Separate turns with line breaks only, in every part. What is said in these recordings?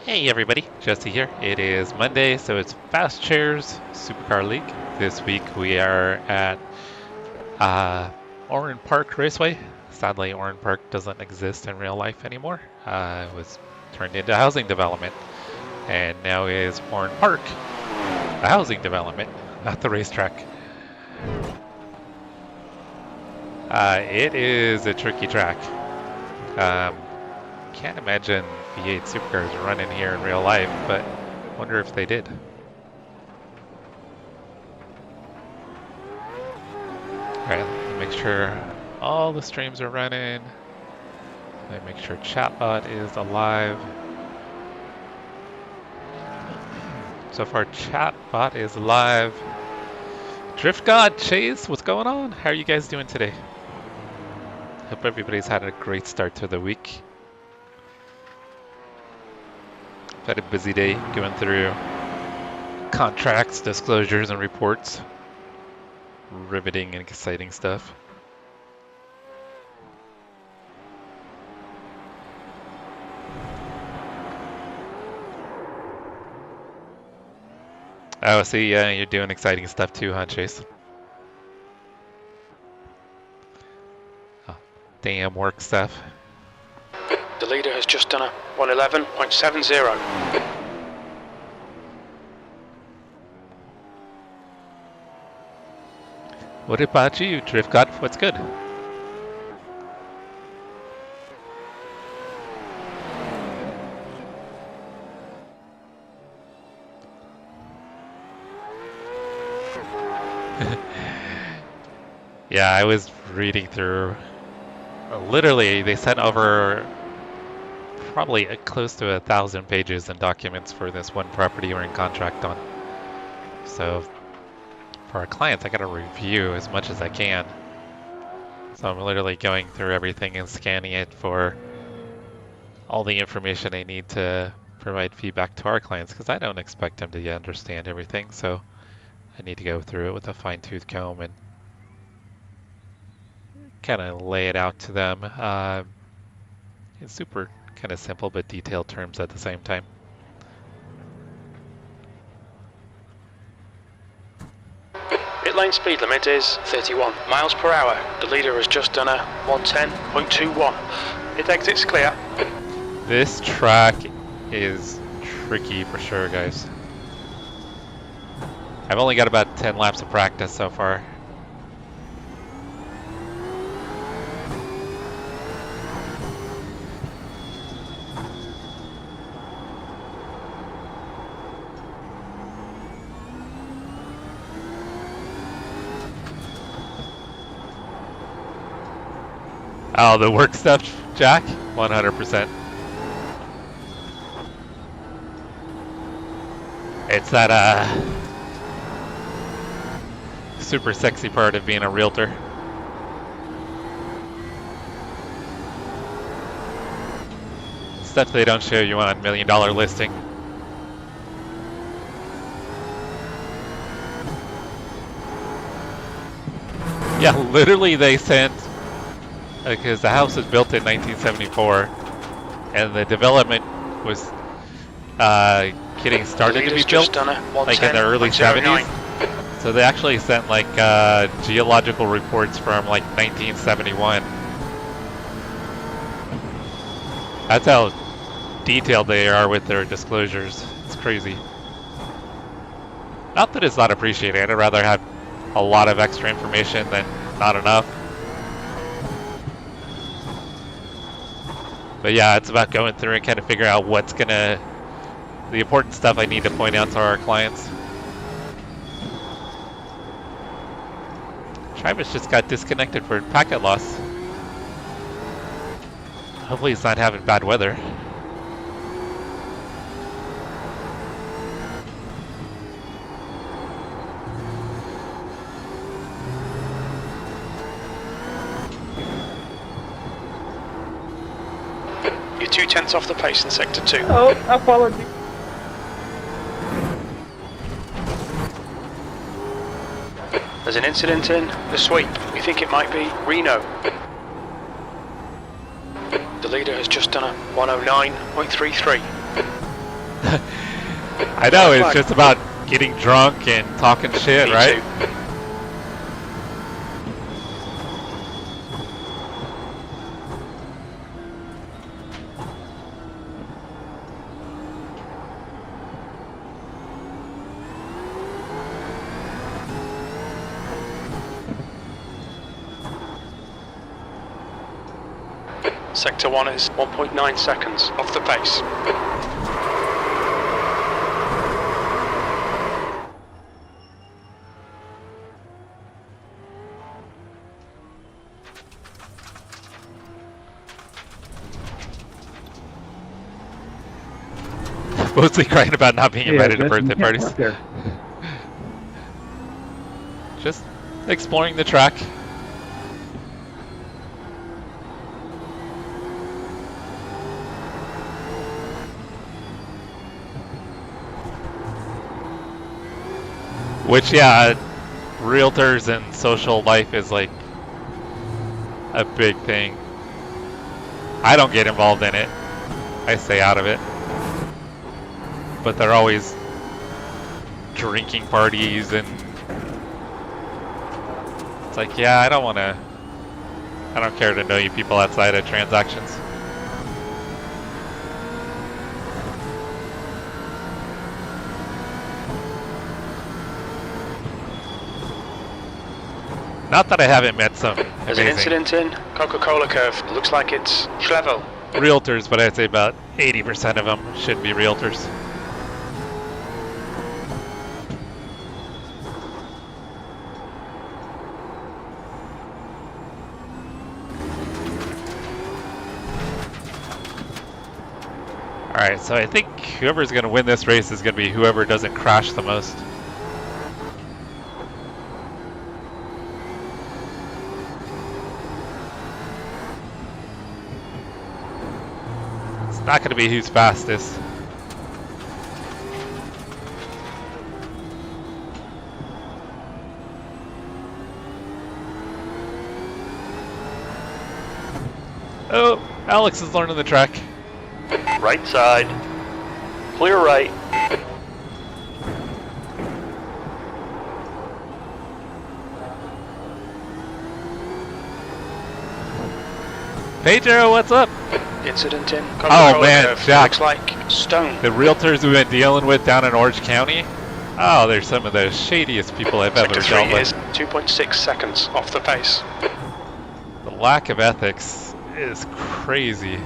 Hey everybody, Jesse here. It is Monday, so it's Fast Chairs Supercar League. This week we are at Oran Park Raceway. Sadly, Oran Park doesn't exist in real life anymore. It was turned into housing development, and now is Oran Park, a housing development, not the racetrack. It is a tricky track. Can't imagine V8 Supercars running here in real life, but wonder if they did. Alright, let me make sure all the streams are running. Let me make sure chatbot is alive. So far chatbot is alive. Drift God, Chase, what's going on? How are you guys doing today? Hope everybody's had a great start to the week. Had a busy day going through contracts, disclosures, and reports. Riveting and exciting stuff. Oh, see, yeah, you're doing exciting stuff too, huh, Chase? Oh, damn work stuff.
The leader has just done a 111.70.
What about you, Drift God? What's good? Yeah, I was reading through. Literally, they sent over probably close to 1,000 pages and documents for this one property we're in contract on. So for our clients, I gotta review as much as I can. So I'm literally going through everything and scanning it for all the information I need to provide feedback to our clients, because I don't expect them to understand everything. So I need to go through it with a fine-tooth comb and kind of lay it out to them in super kind of simple but detailed terms at the same time.
Pit lane speed limit is 31 miles per hour. The leader has just done a 110.21. It exits clear.
This track is tricky for sure, guys. I've only got about 10 laps of practice so far. Oh, the work stuff, Jack? 100%. It's that super sexy part of being a realtor. Stuff they don't show you on $1 million listing. Yeah, literally they sent, because the house was built in 1974 and the development was getting started to be built like in the early 70s. So they actually sent like geological reports from like 1971. That's how detailed they are with their disclosures. It's crazy. Not that it's not appreciated. I'd rather have a lot of extra information than not enough. But yeah, it's about going through and kind of figuring out what's the important stuff I need to point out to our clients. Travis just got disconnected for packet loss. Hopefully he's not having bad weather.
You're 2/10 off the pace in sector 2.
Oh, apologies.
There's an incident in the sweep. We think it might be Reno. The leader has just done a 109.33.
I know, it's just about getting drunk and talking shit, right?
Sector 1 is 1.9 seconds off the pace.
Mostly crying about not being invited to birthday parties. Just exploring the track. Which, yeah, realtors and social life is like a big thing. I don't get involved in it. I stay out of it. But they're always drinking parties and it's like, yeah, I don't care to know you people outside of transactions. Not that I haven't met some
There's an incident in Coca-Cola curve. Looks like it's Schlevel.
Realtors, but I'd say about 80% of them should be realtors. Alright, so I think whoever's going to win this race is going to be whoever doesn't crash the most. It's not going to be who's fastest. Oh, Alex is learning the track.
Right side. Clear right.
Pedro, what's up?
Incident in
Oh man,
curve.
Jack.
Looks like stone.
The realtors we've been dealing with down in Orange County. Oh, they're some of the shadiest people I've ever
Sector 3
dealt with.
is 2.6 seconds off the pace.
The lack of ethics is crazy.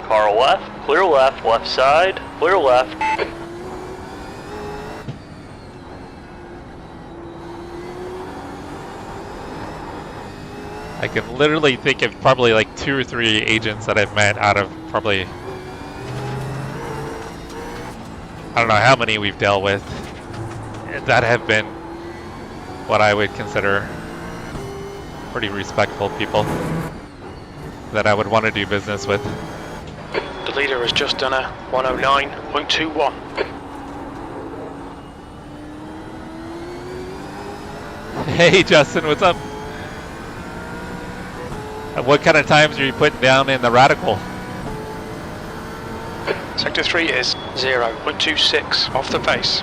Car left, left side, clear left.
I can literally think of probably like 2 or 3 agents that I've met out of probably, I don't know how many we've dealt with, that have been what I would consider pretty respectful people that I would want to do business with.
The leader has just done a 109.21.
Hey Justin, what's up? What kind of times are you putting down in the radical?
Sector 3 is 0.26 off the pace.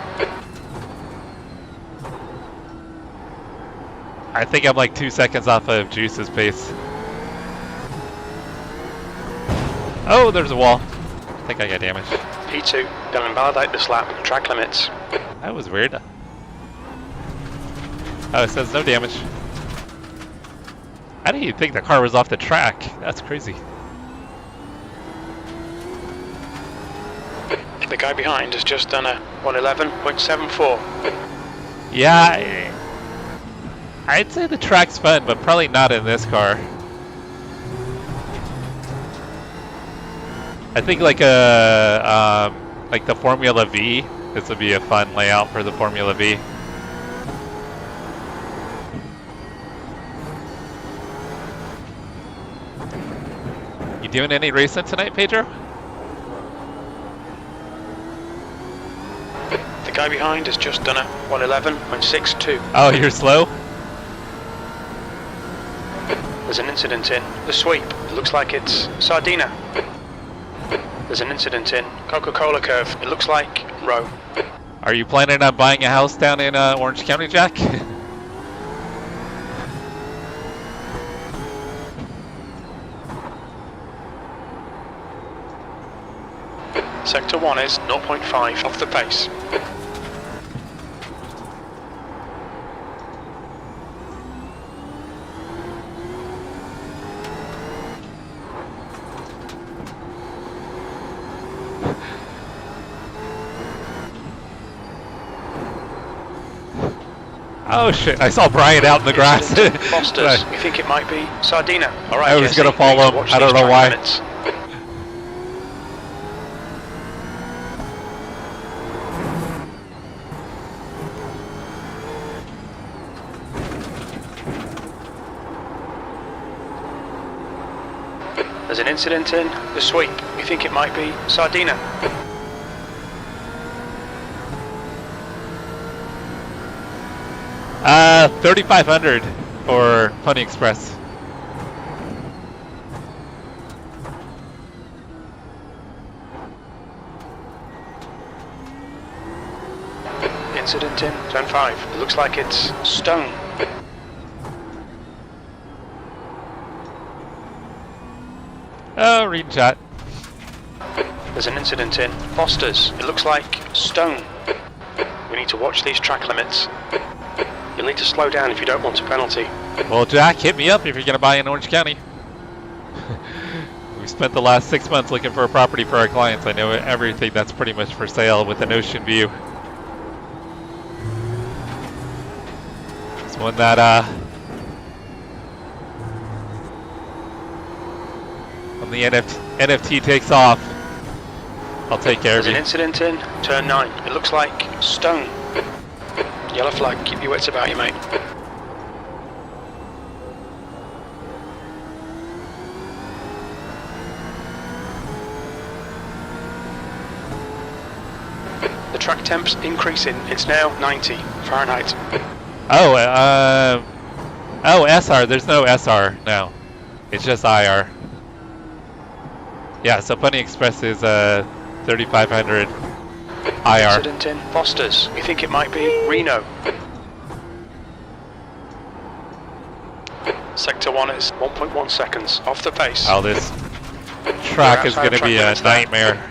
I think I'm like 2 seconds off of Juice's pace. Oh, there's a wall. I think I got damaged.
P2, they'll invalidate this lap. Track limits.
That was weird. Oh, it says no damage. I didn't even think the car was off the track. That's crazy.
The guy behind has just done a 111.74.
Yeah, I'd say the track's fun, but probably not in this car. I think like like the Formula V, this would be a fun layout for the Formula V. You doing any racing tonight, Pedro?
The guy behind has just done a 111.62.
Oh, you're slow?
There's an incident in the sweep. It looks like it's Sardina. There's an incident in Coca-Cola curve. It looks like row.
Are you planning on buying a house down in Orange County, Jack?
Sector 1 is 0.5 off the pace.
Oh shit, I saw Brian out in the grass.
Foster's. We think it might be Sardina. Alright,
I was gonna follow him. I don't know why.
Limits. There's an incident in the sweep. We think it might be Sardina.
3,500 for Pony Express.
Incident in turn 5. It looks like it's Stone.
Oh, reading chat.
There's an incident in Foster's. It looks like Stone. We need to watch these track limits. You'll need to slow down if you don't want a penalty.
Well, Jack, hit me up if you're going to buy in Orange County. We've spent the last 6 months looking for a property for our clients. I know everything that's pretty much for sale with an ocean view. It's one that, when the NFT takes off, I'll take care of you.
There's an incident in turn 9. It looks like Stone. Yellow flag, keep your wits about you, mate. The track temp's increasing. It's now 90 Fahrenheit.
Oh, oh, SR. There's no SR now. It's just IR. Yeah, so Pony Express is 3,500 IR.
Incident in Foster's. We think it might be Reno. Sector 1 is 1.1 seconds off the pace.
Oh, this track is going to be a nightmare.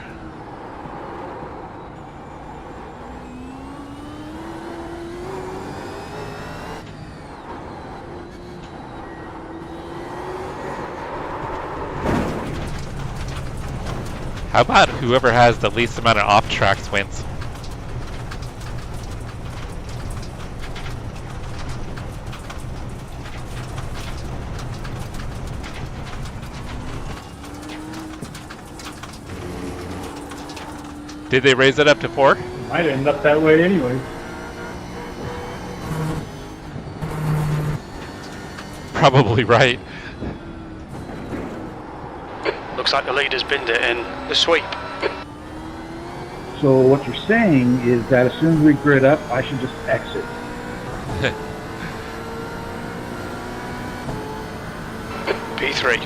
How about whoever has the least amount of off tracks wins? Did they raise it up to 4?
Might end up that way anyway.
Probably right.
Looks like the leader's binned it in the sweep.
So what you're saying is that as soon as we grid up, I should just exit.
P3.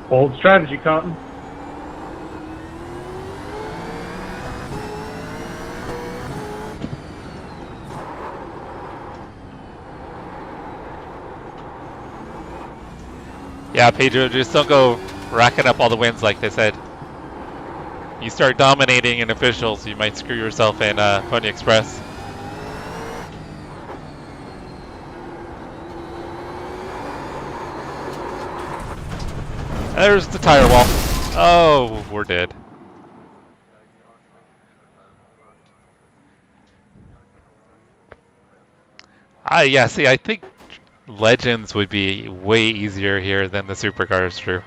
Bold strategy, Cotton.
Yeah, Pedro, just don't go racking up all the wins like they said. You start dominating in officials, you might screw yourself in Pony Express. There's the tire wall. Oh, we're dead. Yeah, see, I think Legends would be way easier here than the Supercars, true.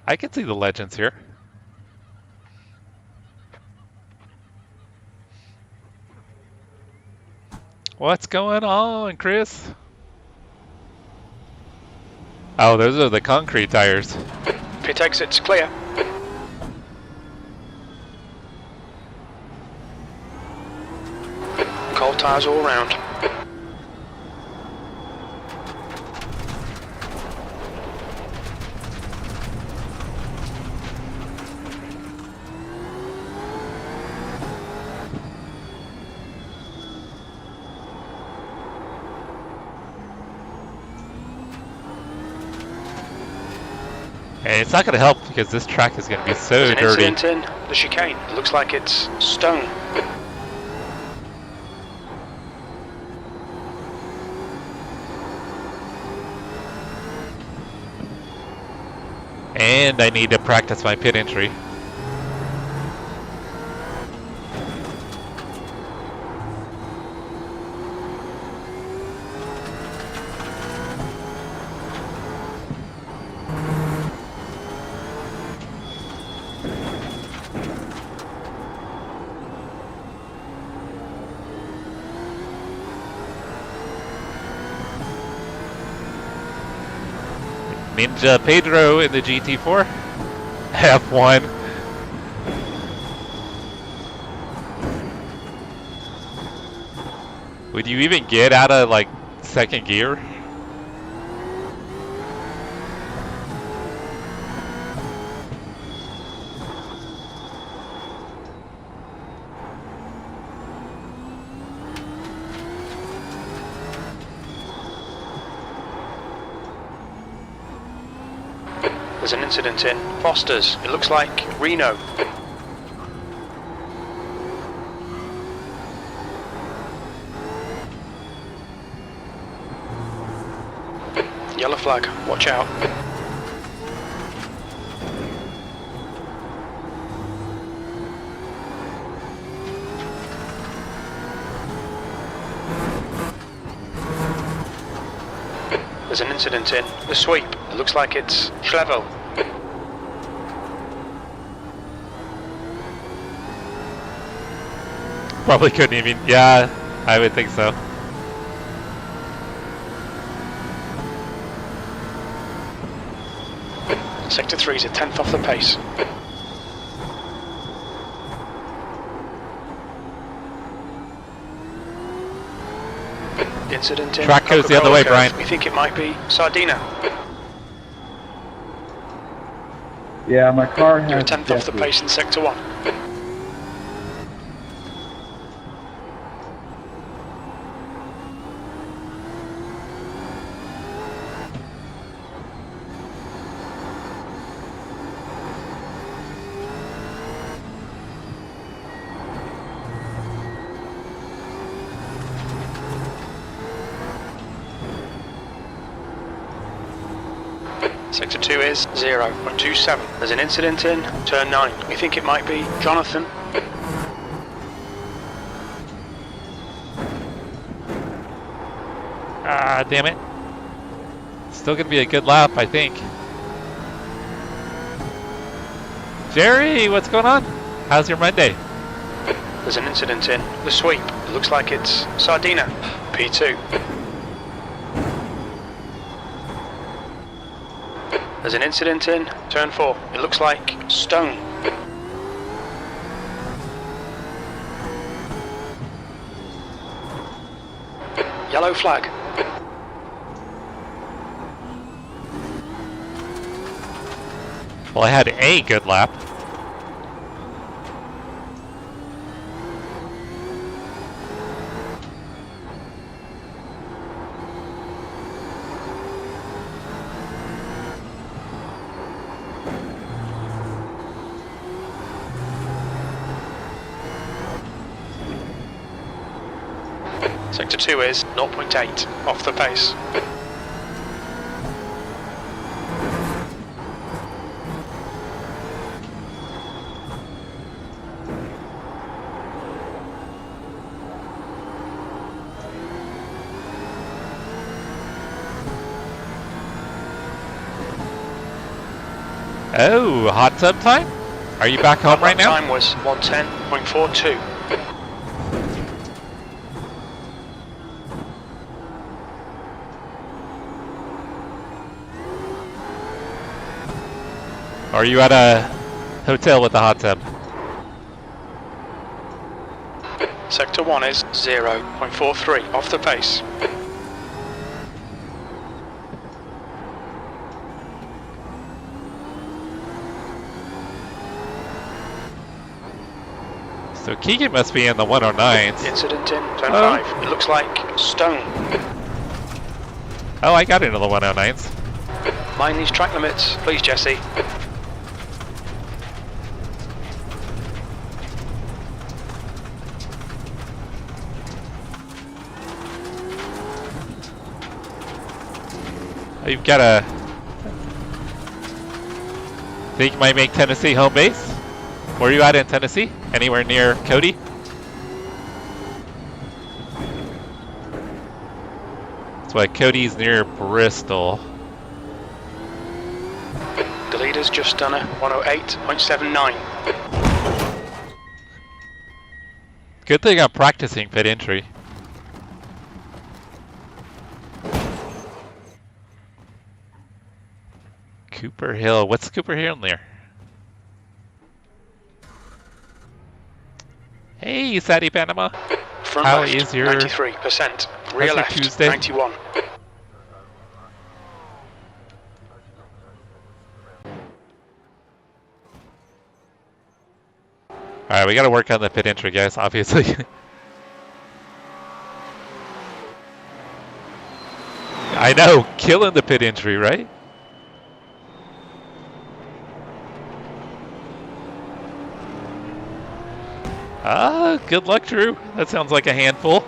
I can see the Legends here. What's going on, Chris? Oh, those are the concrete tires.
Pit exit's clear. Cold tyres all round.
And it's not going to help because this track is going to be so
There's an
dirty.
incident in the chicane. It looks like it's stone.
And I need to practice my pit entry. Ninja Pedro in the GT4. F1. Would you even get out of like second gear?
There's an incident in Foster's. It looks like Reno. Yellow flag, watch out. There's an incident in the sweep. It looks like it's Schlevel.
Probably couldn't even, yeah, I would think so.
Sector 3 is a tenth off the pace. Incident in
Track goes the other way,
Coca-Cola
Brian.
We think it might be Sardina.
Yeah, my car has
You're a tenth off the
jet
pace in Sector 1. Sector 2 is 0.27. There's an incident in turn 9. We think it might be Jonathan.
Ah, damn it. Still gonna be a good lap, I think. Jerry, what's going on? How's your Monday?
There's an incident in the sweep. It looks like it's Sardina. P2. There's an incident in turn 4. It looks like Stone. Yellow flag.
Well, I had a good lap.
Sector 2 is 0.8 off the pace.
Oh, hot tub time? Are you back home right now?
Time was 110.42.
Or are you at a hotel with a hot tub?
Sector 1 is 0.43 off the pace.
So Keegan must be in the 109s.
Incident in turn 5. It looks like stone.
Oh, I got into the 109s.
Mind these track limits, please, Jesse.
You've got a... Think you might make Tennessee home base? Where are you at in Tennessee? Anywhere near Cody? That's why Cody's near Bristol.
The leader's just done a 108.79.
Good thing I'm practicing pit entry. Cooper Hill. What's Cooper Hill near? Hey, Sadie Panama.
Front
How
left,
is your
93%. Rear left,
Tuesday?
91.
Alright, we gotta work on the pit entry, guys, obviously. I know, killing the pit entry, right? Ah, good luck, Drew. That sounds like a handful.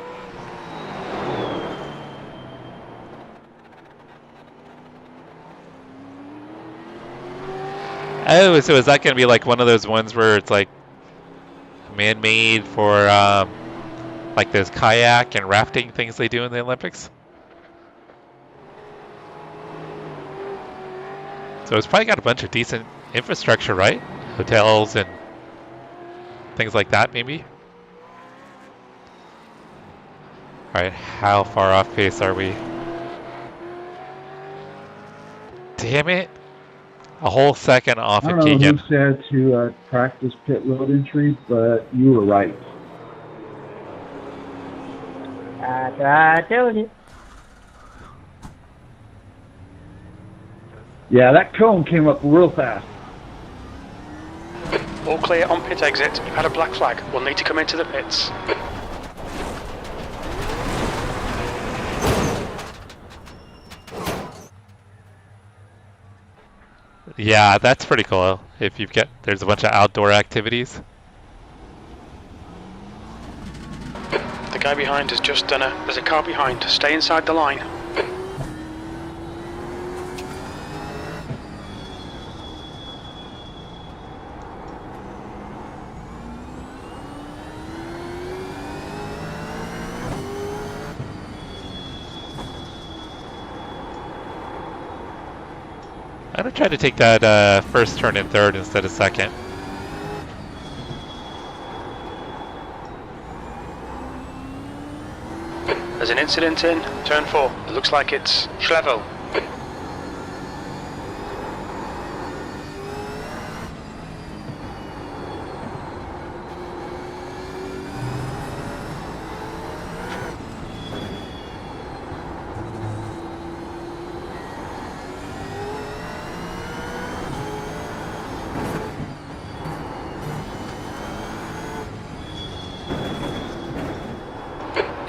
Oh, so is that going to be like one of those ones where it's like man-made for like those kayak and rafting things they do in the Olympics? So it's probably got a bunch of decent infrastructure, right? Hotels and things like that, maybe? Alright, how far off pace are we? Damn it! A whole second off of Keegan.
I don't know who said to practice pit road entry, but you were right.
I told you.
Yeah, that cone came up real fast.
All clear on pit exit. You've had a black flag. We'll need to come into the pits.
Yeah, that's pretty cool. If you've got, there's a bunch of outdoor activities.
The guy behind has just done a... There's a car behind. Stay inside the line.
I'm gonna try to take that first turn in third instead of second.
There's an incident in turn 4. It looks like it's Schlevel.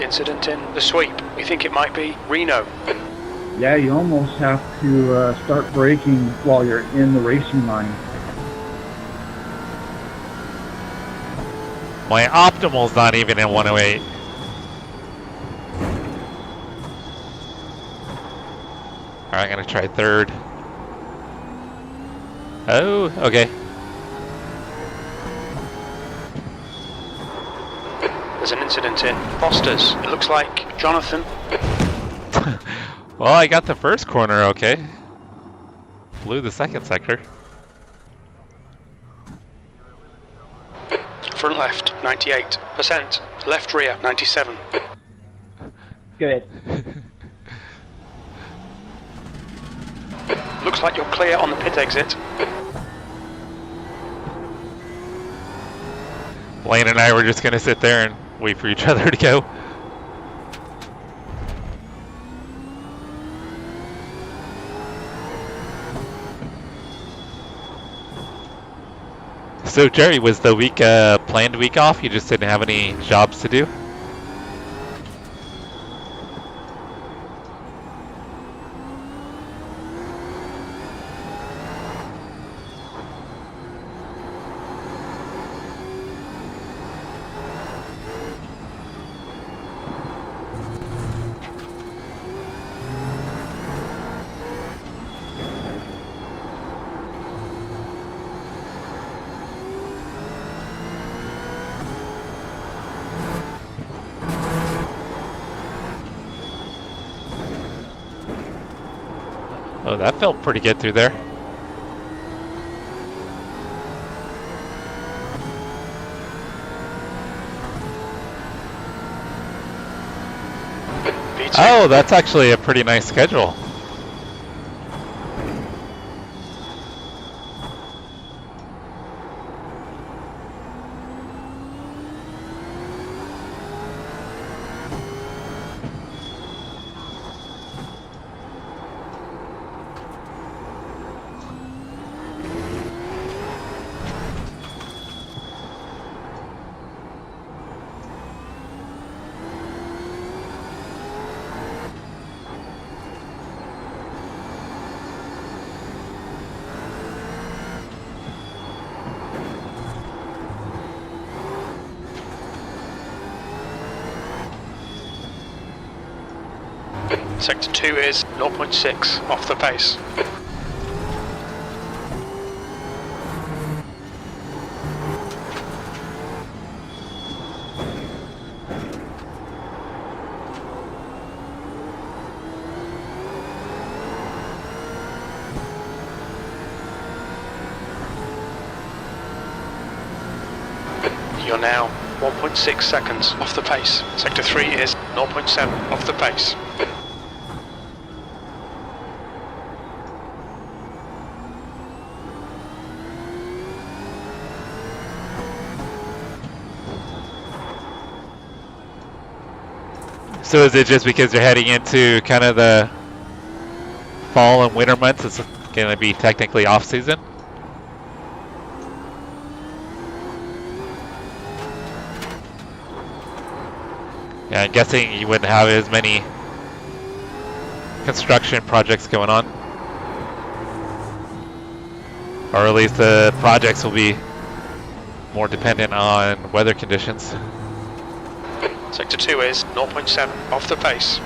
Incident in the sweep. We think it might be Reno.
Yeah, you almost have to start braking while you're in the racing line.
My optimal's not even in 108. Alright, I'm gonna try third. Oh, okay.
There's an incident in Foster's. It looks like Jonathan.
Well, I got the first corner okay. Blew the second sector.
Front left, 98%. Left rear, 97.
Good.
Looks like you're clear on the pit exit.
Blaine and I were just going to sit there and wait for each other to go. So Jerry, was the week planned week off? You just didn't have any jobs to do? Oh, that felt pretty good through there. Oh, that's actually a pretty nice schedule.
Sector 2 is 0.6 off the pace. You're now 1.6 seconds off the pace. Sector 3 is 0.7 off the pace.
So is it just because you're heading into kind of the fall and winter months, it's going to be technically off season? Yeah, I'm guessing you wouldn't have as many construction projects going on. Or at least the projects will be more dependent on weather conditions.
Sector 2 is 0.7 off the pace.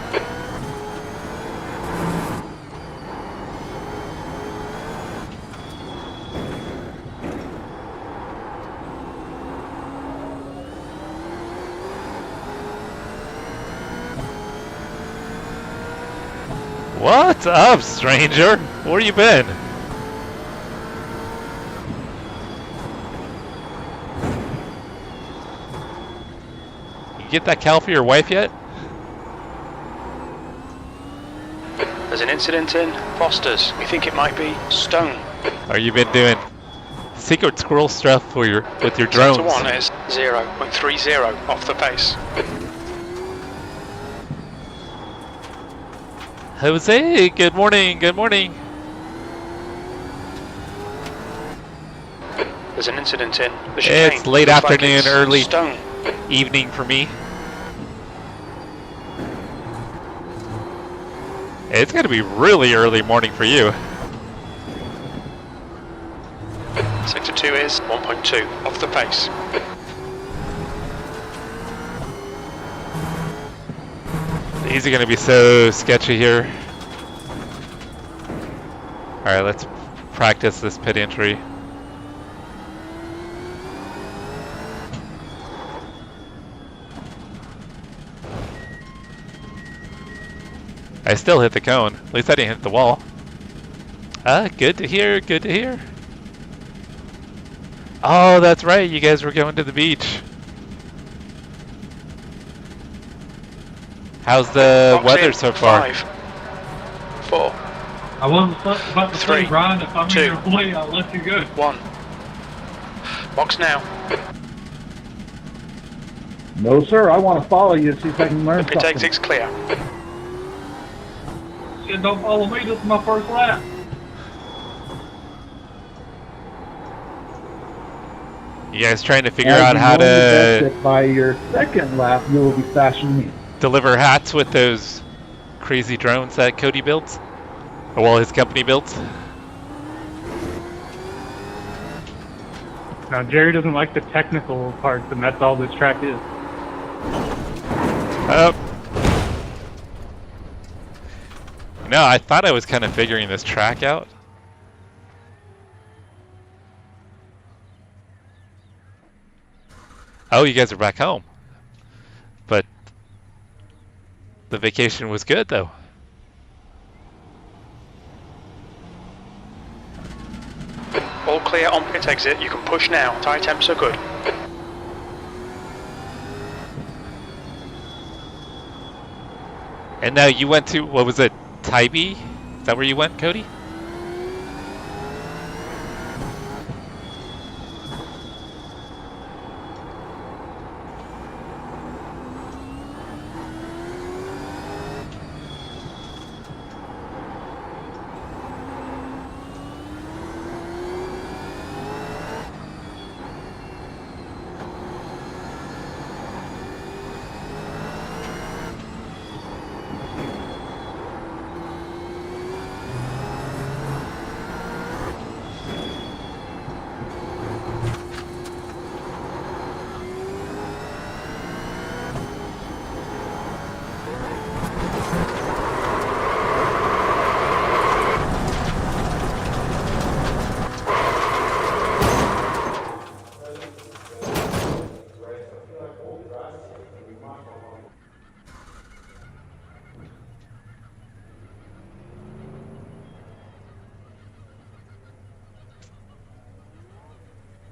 What's up, stranger? Where you been? You get that cow for your wife yet?
There's an incident in Foster's. We think it might be Stone.
Or you been doing secret squirrel stuff with your drones?
Sector 1 is 0.30 off the pace.
Jose, good morning, good morning.
There's an incident in the chicane.
It's late
Looks like
afternoon,
it's
early
Stone.
evening for me. It's gonna be really early morning for you.
Sector 2 is 1.2 off the pace.
These are gonna be so sketchy here. Alright, let's practice this pit entry. I still hit the cone. At least I didn't hit the wall. Good to hear, good to hear. Oh, that's right, you guys were going to the beach. How's the
Box
weather
in.
so far?
5, 4,
I wasn't about to
3,
say, Brian, if I'm
2,
in your way, I'll let you go.
1. Box now.
No, sir. I want to follow you to see if I can learn
The pit
something.
exit's clear.
Shit, don't follow me. This is my first lap.
You guys trying to figure
As
out
you
how
know, that's
to
it. By your second lap, you will be faster than me.
deliver hats with those crazy drones that Cody builds? Or well, his company builds?
Now, Jerry doesn't like the technical parts, and that's all this track is.
No, I thought I was kind of figuring this track out. Oh, you guys are back home. But the vacation was good, though.
All clear on pit exit. You can push now. Tyre temps are good.
And now you went to, what was it, Tybee? Is that where you went, Cody?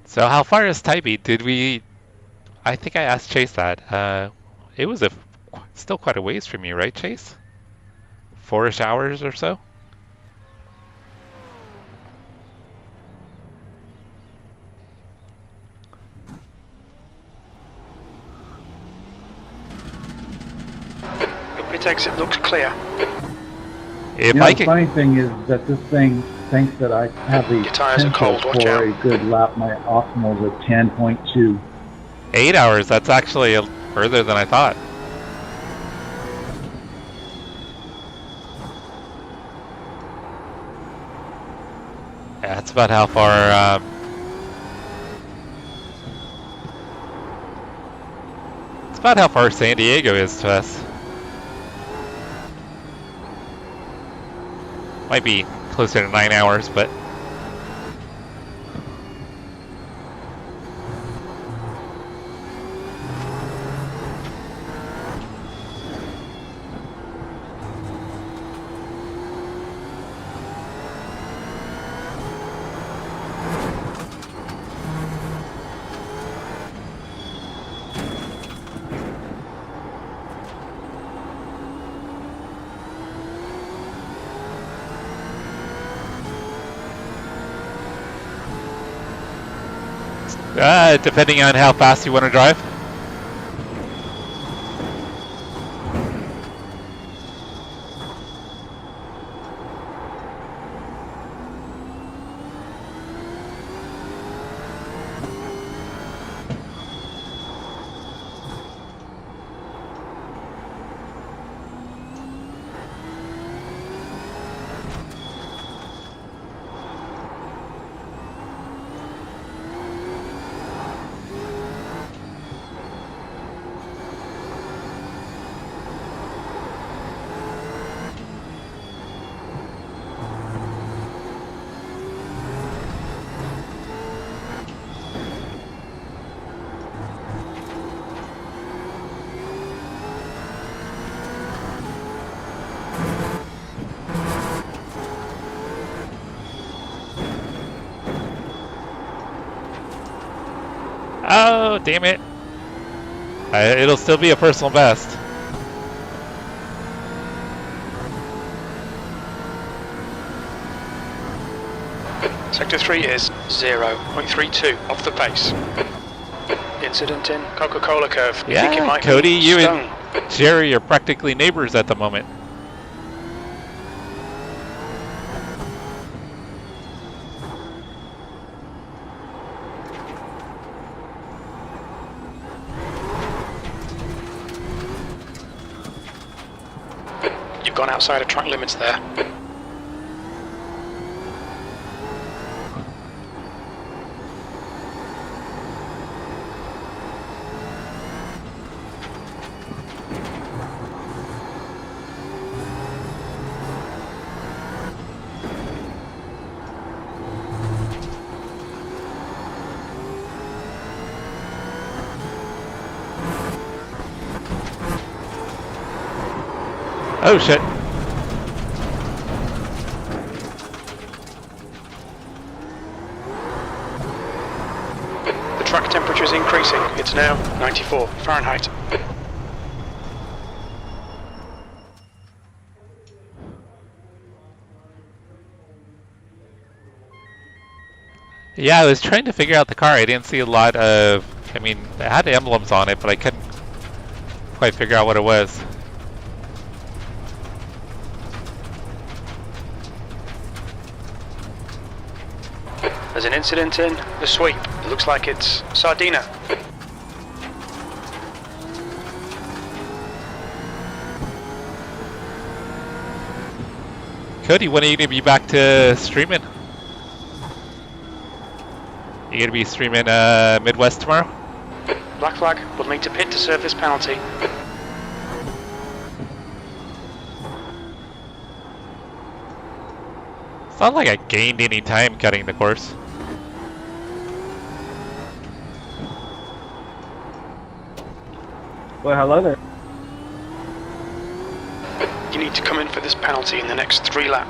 So how far is Tybee? Did we... I think I asked Chase that. It was still quite a ways from you, right, Chase? 4-ish hours or so?
The pit exit looks clear.
If
You know,
I
the
could...
funny thing is that this thing thinks that I have the
Your tyres are
potential
cold, watch
for
out.
a good lap. My optimal is at 10.2.
8 hours, that's actually further than I thought. Yeah, that's about how far... it's about how far San Diego is to us. Might be closer to 9 hours, but... depending on how fast you want to drive. Oh, damn it. It'll still be a personal best.
Sector 3 is 0.32 off the pace. In incident in Coca-Cola curve. You
Yeah,
think it might
Cody,
be
you
stone?
and Jerry are practically neighbors at the moment.
You've gone outside of track limits there.
Oh shit.
The track temperature is increasing. It's now 94 Fahrenheit.
Yeah, I was trying to figure out the car. I didn't see a lot of, I mean, it had emblems on it, but I couldn't quite figure out what it was.
There's an incident in the sweep. It looks like it's Sardina.
Cody, when are you going to be back to streaming? You going to be streaming Midwest tomorrow?
Black flag will need to pit to serve this penalty.
It's not like I gained any time cutting the course.
Well, hello there.
You need to come in for this penalty in the next 3 laps.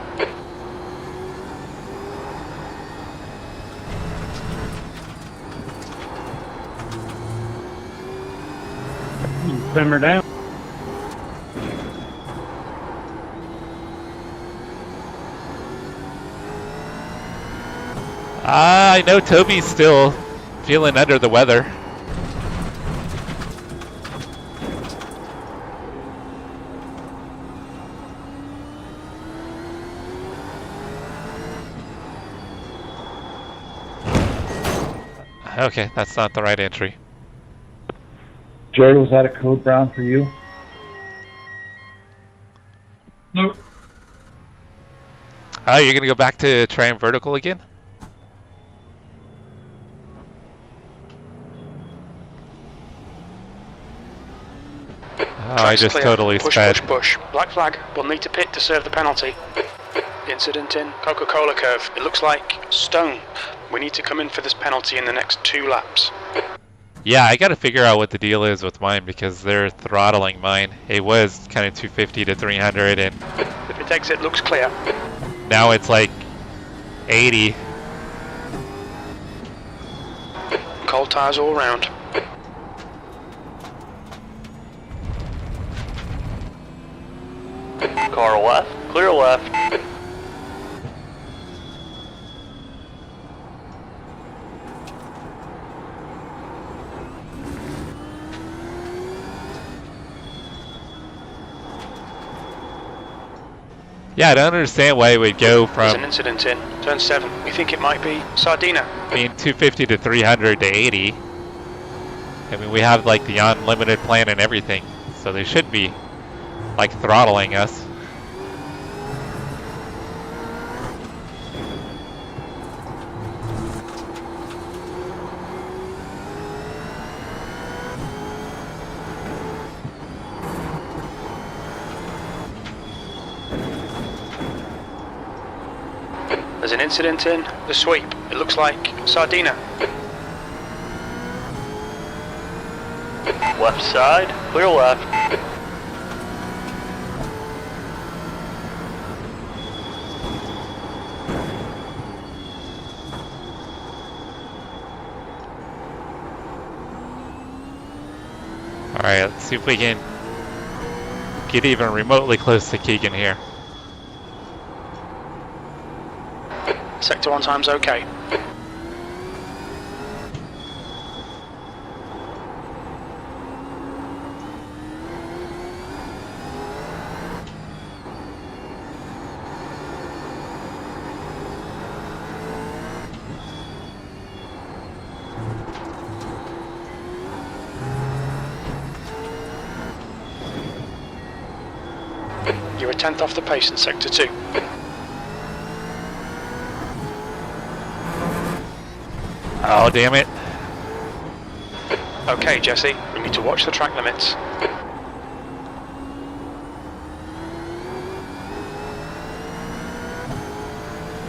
Simmer down.
I know Toby's still feeling under the weather. Okay, that's not the right entry.
Jared, was that a code brown for you?
Nope.
Oh, you're gonna go back to trying vertical again? Oh, I just
Clear.
totally
push,
sped.
push, push. Black flag will need to pit to serve the penalty. Incident in Coca-Cola curve. It looks like stone. We need to come in for this penalty in the next 2 laps.
Yeah, I gotta figure out what the deal is with mine because they're throttling mine. It was kind of 250 to 300 and
The pit exit looks clear.
now it's like 80.
Cold tyres all round.
Car left, clear left.
Yeah, I don't understand why it would go
There's an
from
incident in turn 7. We think it might be Sardina.
being 250 to 300 to 80. I mean, we have like the unlimited plan and everything, so they should be like throttling us.
There's an incident in the sweep. It looks like Sardina.
Left side, clear left.
Alright, let's see if we can get even remotely close to Keegan here.
Sector 1 time's okay. You're a tenth off the pace in sector 2.
Oh, damn it.
Okay, Jesse, we need to watch the track limits.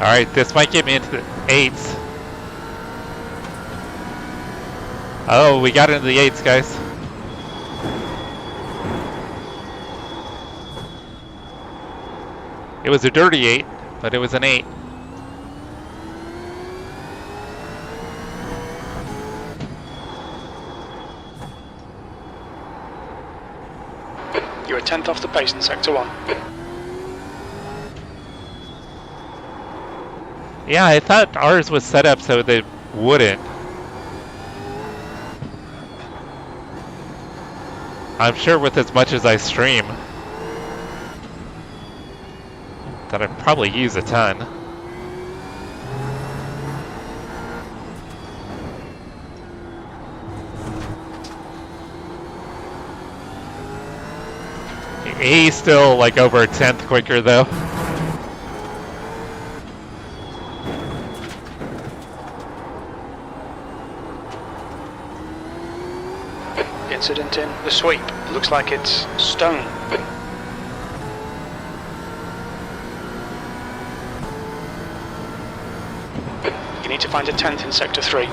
Alright, this might get me into the 8s. Oh, we got into the 8s, guys. It was a dirty 8, but it was an 8.
You're a tenth off the pace in sector 1.
Yeah, I thought ours was set up so they wouldn't. I'm sure with as much as I stream that I'd probably use a ton. A's still like over a tenth quicker though.
Incident in the sweep. Looks like it's stone. You need to find a tenth in sector 3.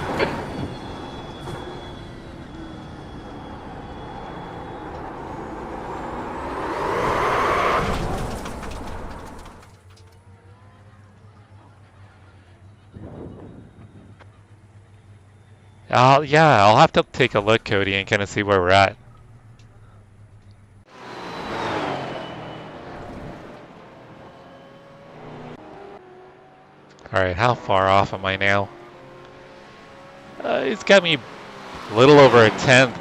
Yeah, I'll have to take a look, Cody, and kind of see where we're at. Alright, how far off am I now? It's got me a little over a tenth.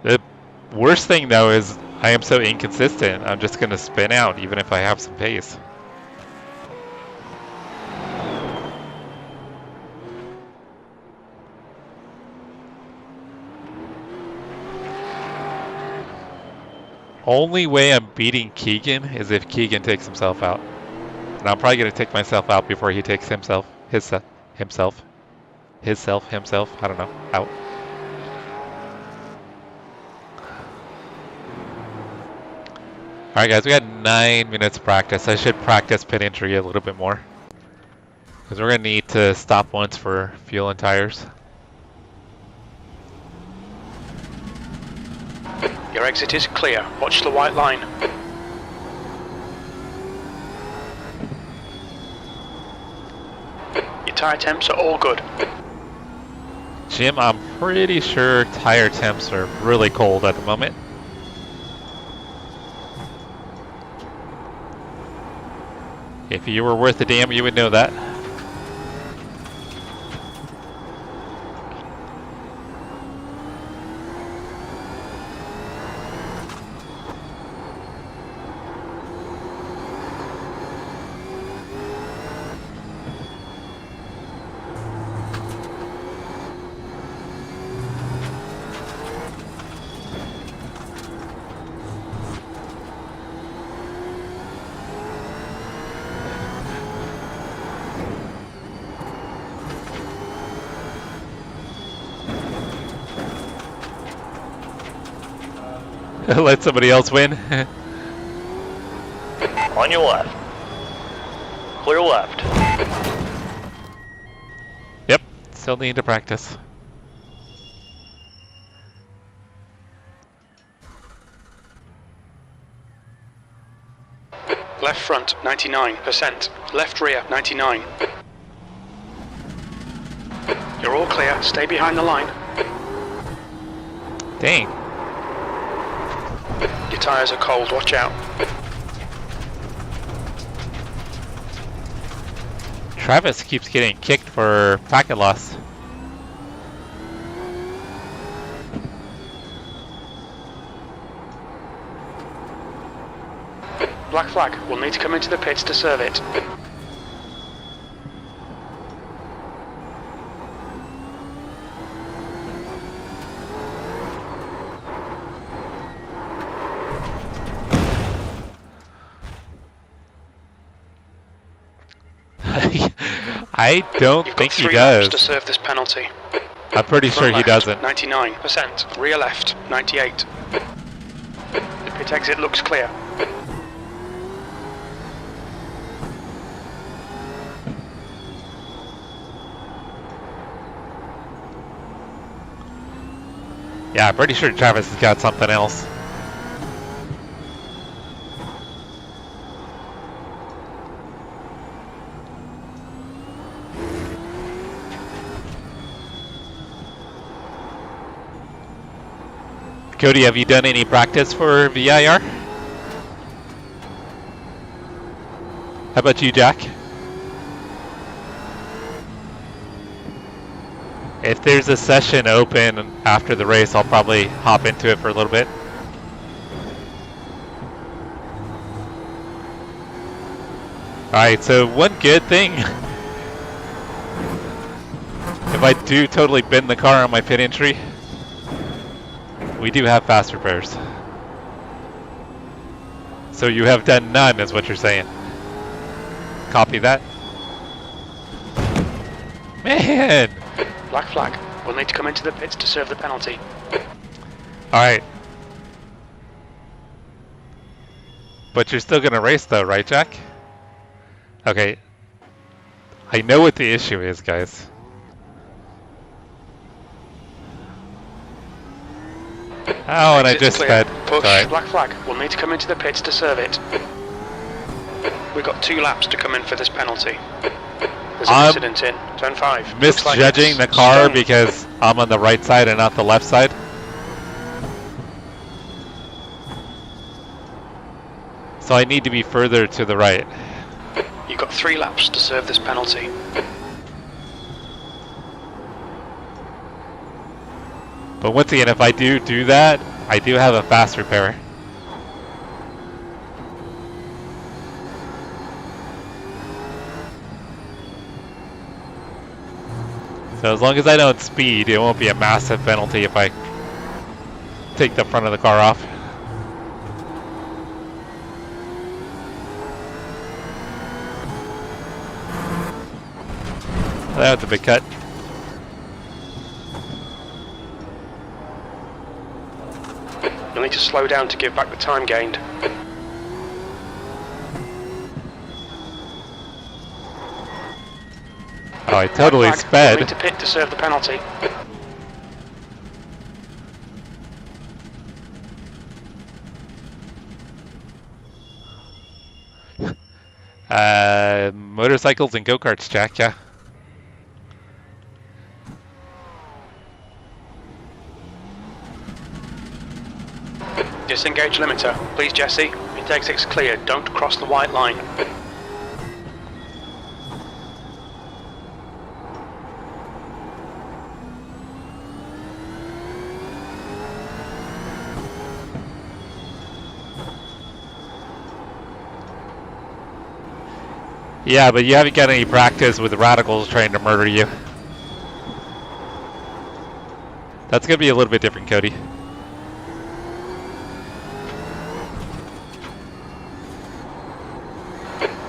The worst thing, though, is I am so inconsistent. I'm just going to spin out, even if I have some pace. Only way I'm beating Keegan is if Keegan takes himself out. And I'm probably going to take myself out before he takes himself, I don't know, out. Alright guys, we got 9 minutes of practice. I should practice pit entry a little bit more. Because we're going to need to stop once for fuel and tires.
Your exit is clear. Watch the white line. Your tyre temps are all good.
Jim, I'm pretty sure tire temps are really cold at the moment. If you were worth a damn, you would know that. Let somebody else win.
On your left. Clear left.
Yep, still need to practice.
Left front, 99%. Left rear, 99. You're all clear. Stay behind the line.
Dang.
Your tyres are cold. Watch out.
Travis keeps getting kicked for packet loss.
Black flag. We'll need to come into the pits to serve it.
I don't
You've
think
got
he
3 laps to
does.
serve this penalty.
I'm pretty sure
Front
he
left,
doesn't.
99%. Rear left, 98. The pit exit looks clear.
Yeah, I'm pretty sure Travis has got something else. Cody, have you done any practice for VIR? How about you, Jack? If there's a session open after the race, I'll probably hop into it for a little bit. Alright, so one good thing. If I do totally bend the car on my pit entry, we do have fast repairs. So you have done none, is what you're saying. Copy that. Man!
Black flag. We'll need to come into the pits to serve the penalty.
Alright. But you're still gonna race though, right, Jack? Okay. I know what the issue is, guys. Oh, and I just
clear.
sped.
Push.
Sorry.
Black flag. We'll need to come into the pits to serve it. We've got 2 laps to come in for this penalty. There's an incident in turn 5.
Misjudging the car because I'm on the right side and not the left side. So I need to be further to the right.
You've got 3 laps to serve this penalty.
But once again, if I do that, I do have a fast repair. So as long as I don't speed, it won't be a massive penalty if I take the front of the car off. That's a big cut.
You'll need to slow down to give back the time gained.
Oh, I totally
You'll
sped.
need to pit to serve the penalty.
Motorcycles and go-karts, Jack, yeah.
Disengage limiter. Please, Jesse. Pit exit's clear. Don't cross the white line.
Yeah, but you haven't got any practice with radicals trying to murder you. That's gonna be a little bit different, Cody.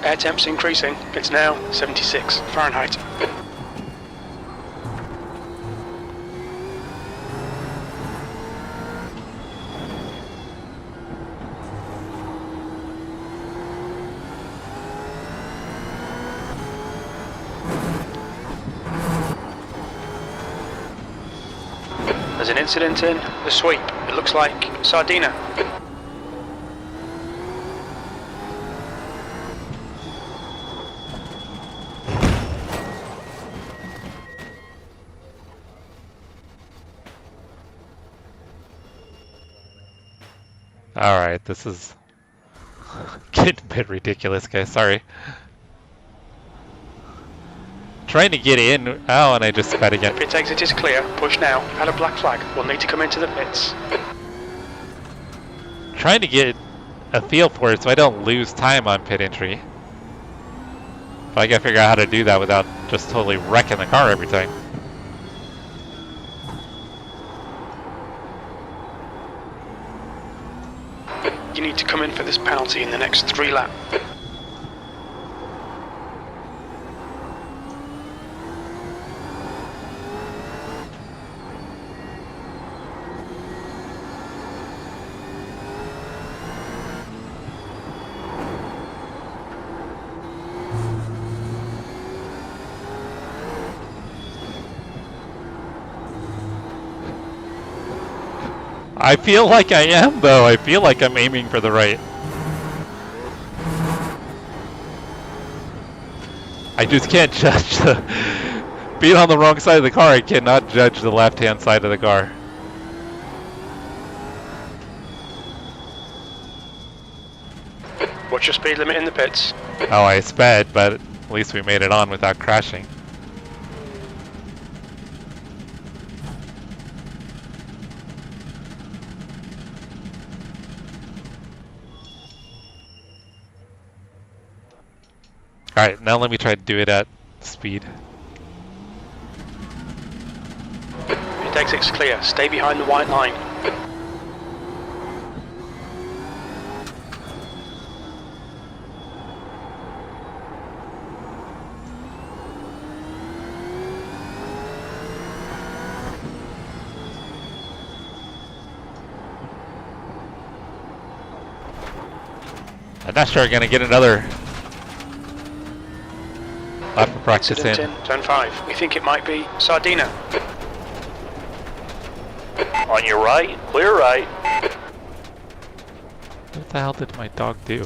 Air temp's increasing. It's now 76 Fahrenheit. There's an incident in the sweep. It looks like Sardina.
Alright, this is getting a bit ridiculous, guys. Sorry. Trying to get in. Oh, and I just sped again.
Pit exit is clear. Push now. You've had a black flag. We'll need to come into the pits.
Trying to get a feel for it so I don't lose time on pit entry. But I gotta figure out how to do that without just totally wrecking the car every time.
You need to come in for this penalty in the next 3 laps.
I feel like I am, though. I feel like I'm aiming for the right. I just can't judge the... Being on the wrong side of the car, I cannot judge the left-hand side of the car.
What's your speed limit in the pits?
Oh, I sped, but at least we made it on without crashing. Alright, now let me try to do it at speed.
Pit exit's clear. Stay behind the white line.
I'm not sure I'm gonna get another lap of practice
Incident
in.
Turn 5. We think it might be Sardina.
On your right, clear right.
What the hell did my dog do?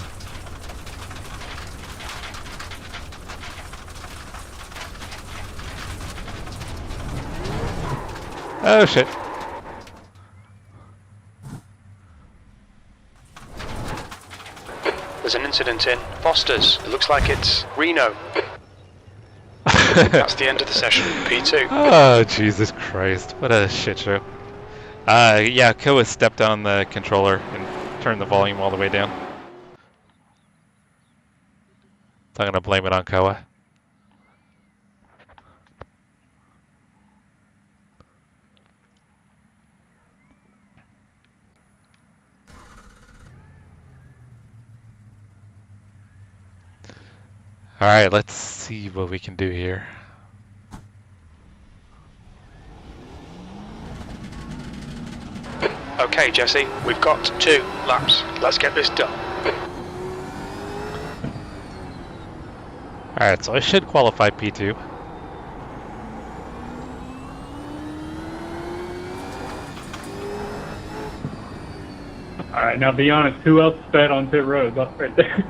Oh shit.
There's an incident in Foster's. It looks like it's Reno. That's the end of the session. P2.
Oh, Jesus Christ. What a shit show. Yeah, Koa stepped on the controller and turned the volume all the way down. So I'm gonna blame it on Koa. Alright, let's see what we can do here.
Okay, Jesse, we've got 2 laps. Let's get this done.
Alright, so I should qualify P2.
Alright, now be honest, who else sped on pit road? That's right there.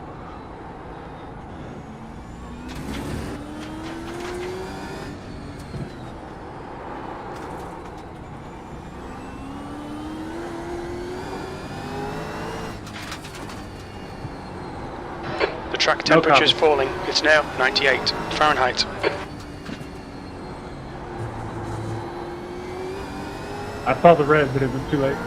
The track temperature is falling. It's now 98 Fahrenheit.
I saw the red, but it was too late.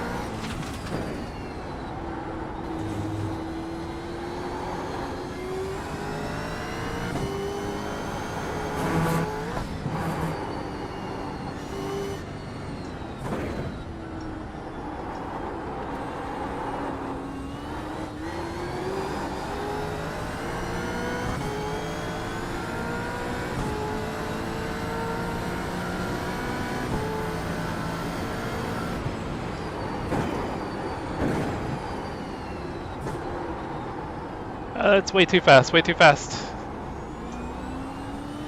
It's way too fast, way too fast.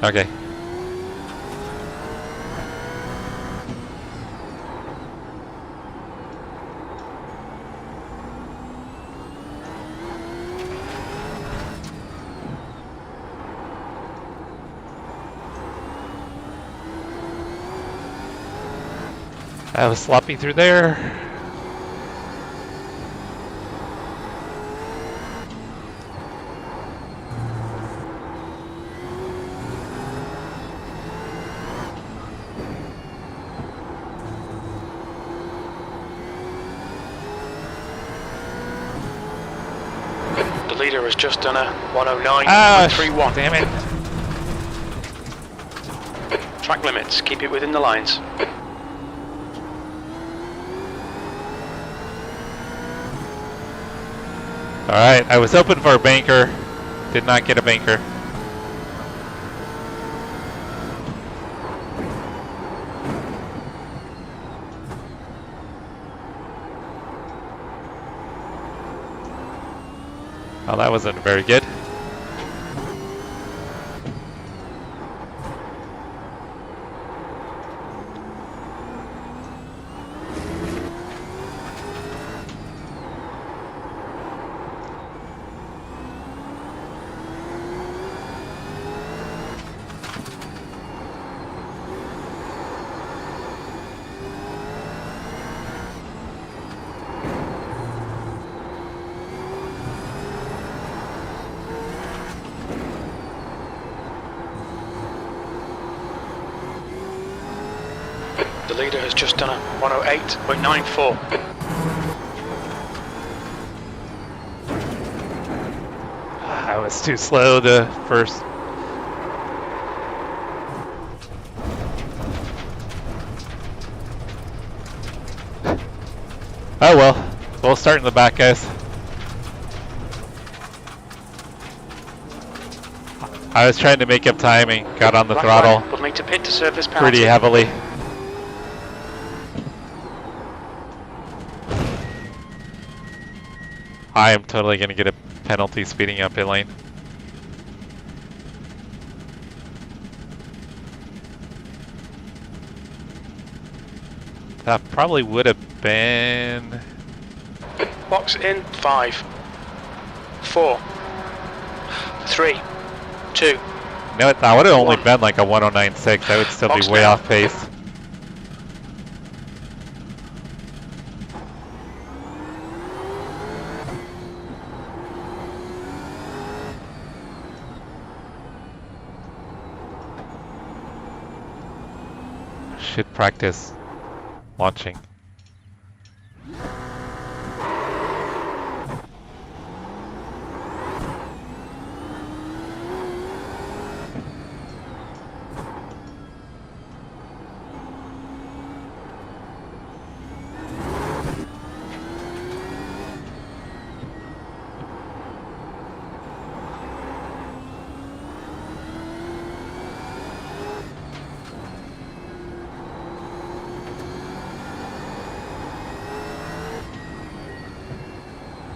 Okay. I was sloppy through there.
The leader has just done a 109.31.
Ah, damn it.
Track limits, keep it within the lines.
Alright, I was hoping for a banker. Did not get a banker. Well, that wasn't very good.
Your leader has just done a 108.94.
I was too slow the first. Oh well, we'll start in the back, guys. I was trying to make up time and got on the throttle
We'll need to pit to serve this penalty.
pretty heavily. I am totally going to get a penalty speeding up pit lane. That probably would have been...
Box in 5, 4, 3, 2.
No, that would have only
1.
been like a 109.6. I would still
Box
be way
now.
off pace. Should practice launching.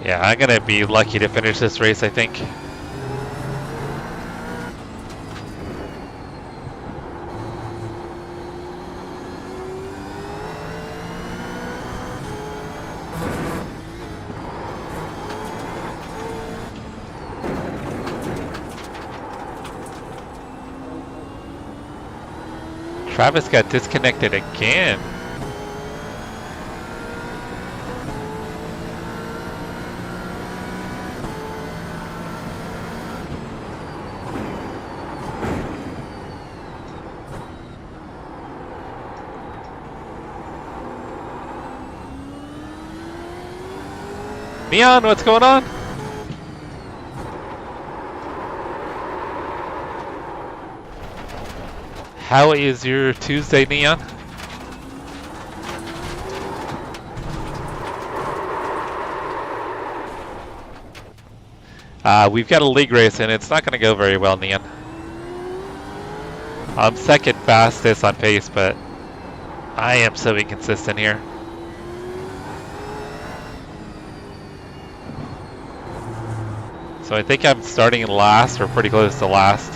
Yeah, I'm gonna be lucky to finish this race, I think. Travis got disconnected again. Neon, what's going on? How is your Tuesday, Neon? We've got a league race and it's not going to go very well, Neon. I'm second fastest on pace, but I am so inconsistent here. So I think I'm starting in last or pretty close to last.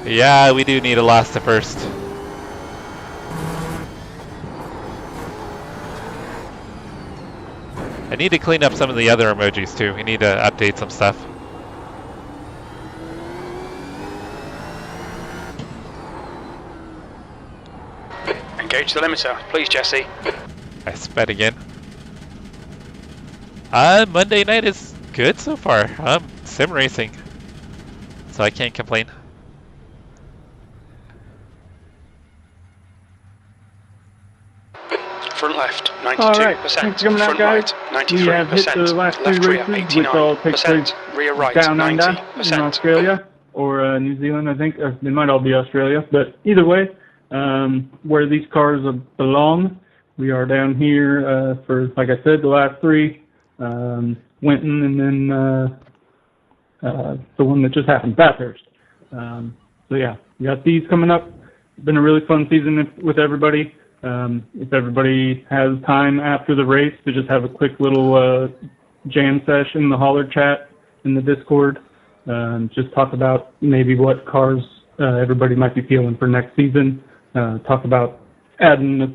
Yeah, we do need a last to first. I need to clean up some of the other emojis too. We need to update some stuff.
Engage the limiter, please, Jesse.
I sped again. Monday night is good so far. I'm sim racing, so I can't complain.
Front left, 92%.
All right, thanks for coming out,
Front
guys.
right,
We have hit
93%.
the last
Left
three
rear,
races, which all take place
89%. Rear right,
down under in
90%.
Australia or New Zealand, I think. Or they might all be Australia, but either way, where these cars belong, we are down here for, like I said, the last three. Winton and then the one that just happened, Bathurst. So yeah, we got these coming up. It's been a really fun season with everybody. If everybody has time after the race to just have a quick little jam session in the holler chat in the Discord, just talk about maybe what cars everybody might be feeling for next season. Talk about adding a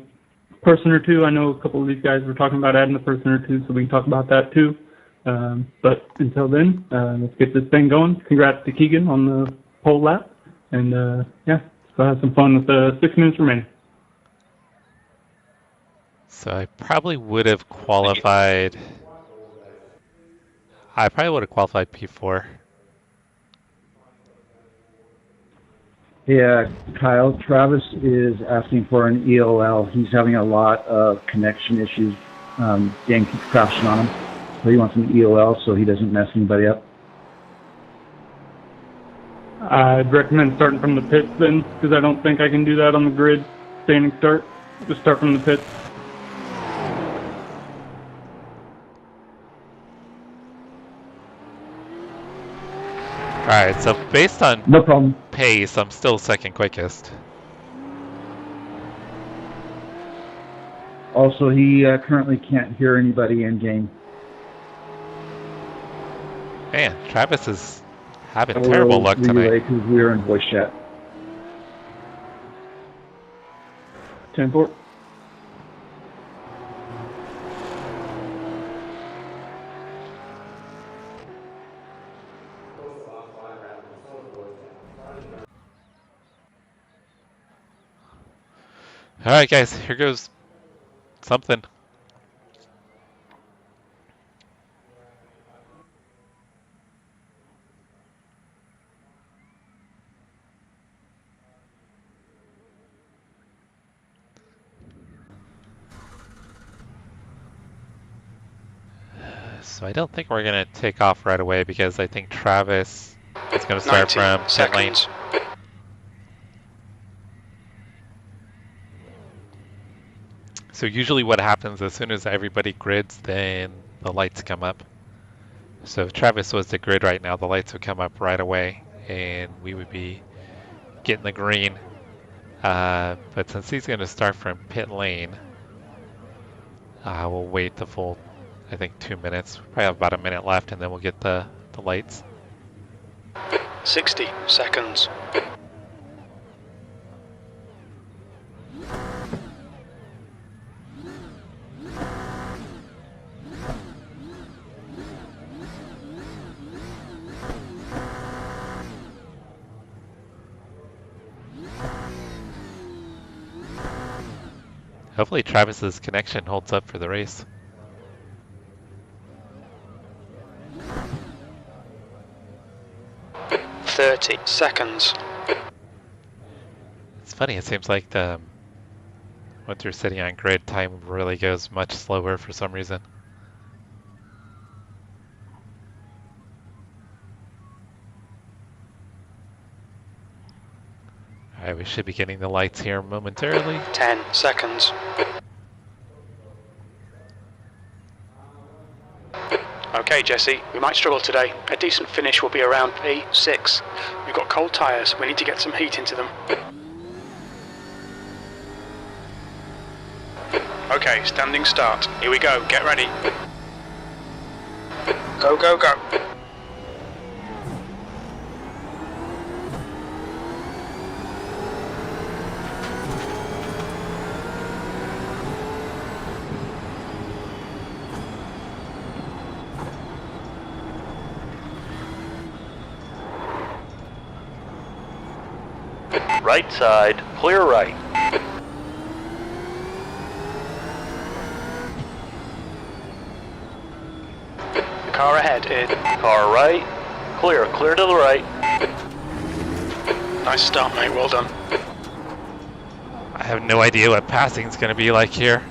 person or two. I know a couple of these guys were talking about adding a person or two, so we can talk about that too. But until then, let's get this thing going. Congrats to Keegan on the pole lap. And yeah, so have some fun with the 6 minutes remaining.
So I probably would have qualified. I probably would have qualified P4.
Yeah, Kyle, Travis is asking for an EOL. He's having a lot of connection issues. Dan keeps crashing on him. So he wants an EOL so he doesn't mess anybody up.
I'd recommend starting from the pits then, because I don't think I can do that on the grid. Standing start. Just start from the pits.
Alright, so based on
No problem.
pace, I'm still second quickest.
Also, he currently can't hear anybody in game.
Man, Travis is having terrible luck tonight.
Because we are in voice chat.
10-4.
Alright guys, here goes something. So I don't think we're going to take off right away because I think Travis is going to start from pit lane. So usually what happens as soon as everybody grids, then the lights come up. So if Travis was to grid right now, the lights would come up right away and we would be getting the green. But since he's going to start from pit lane, we'll wait the full, I think, 2 minutes. Probably have about a minute left and then we'll get the lights.
60 seconds.
Hopefully Travis's connection holds up for the race.
Seconds.
It's funny, it seems like once you're sitting on grid, time really goes much slower for some reason. Alright, we should be getting the lights here momentarily.
10 seconds. Okay, Jesse, we might struggle today. A decent finish will be around P6. We've got cold tyres, we need to get some heat into them. Okay, standing start. Here we go, get ready. Go, go, go.
Right side, clear right.
The car ahead is...
Car right, clear to the right.
Nice start, mate, well done.
I have no idea what passing is going to be like here.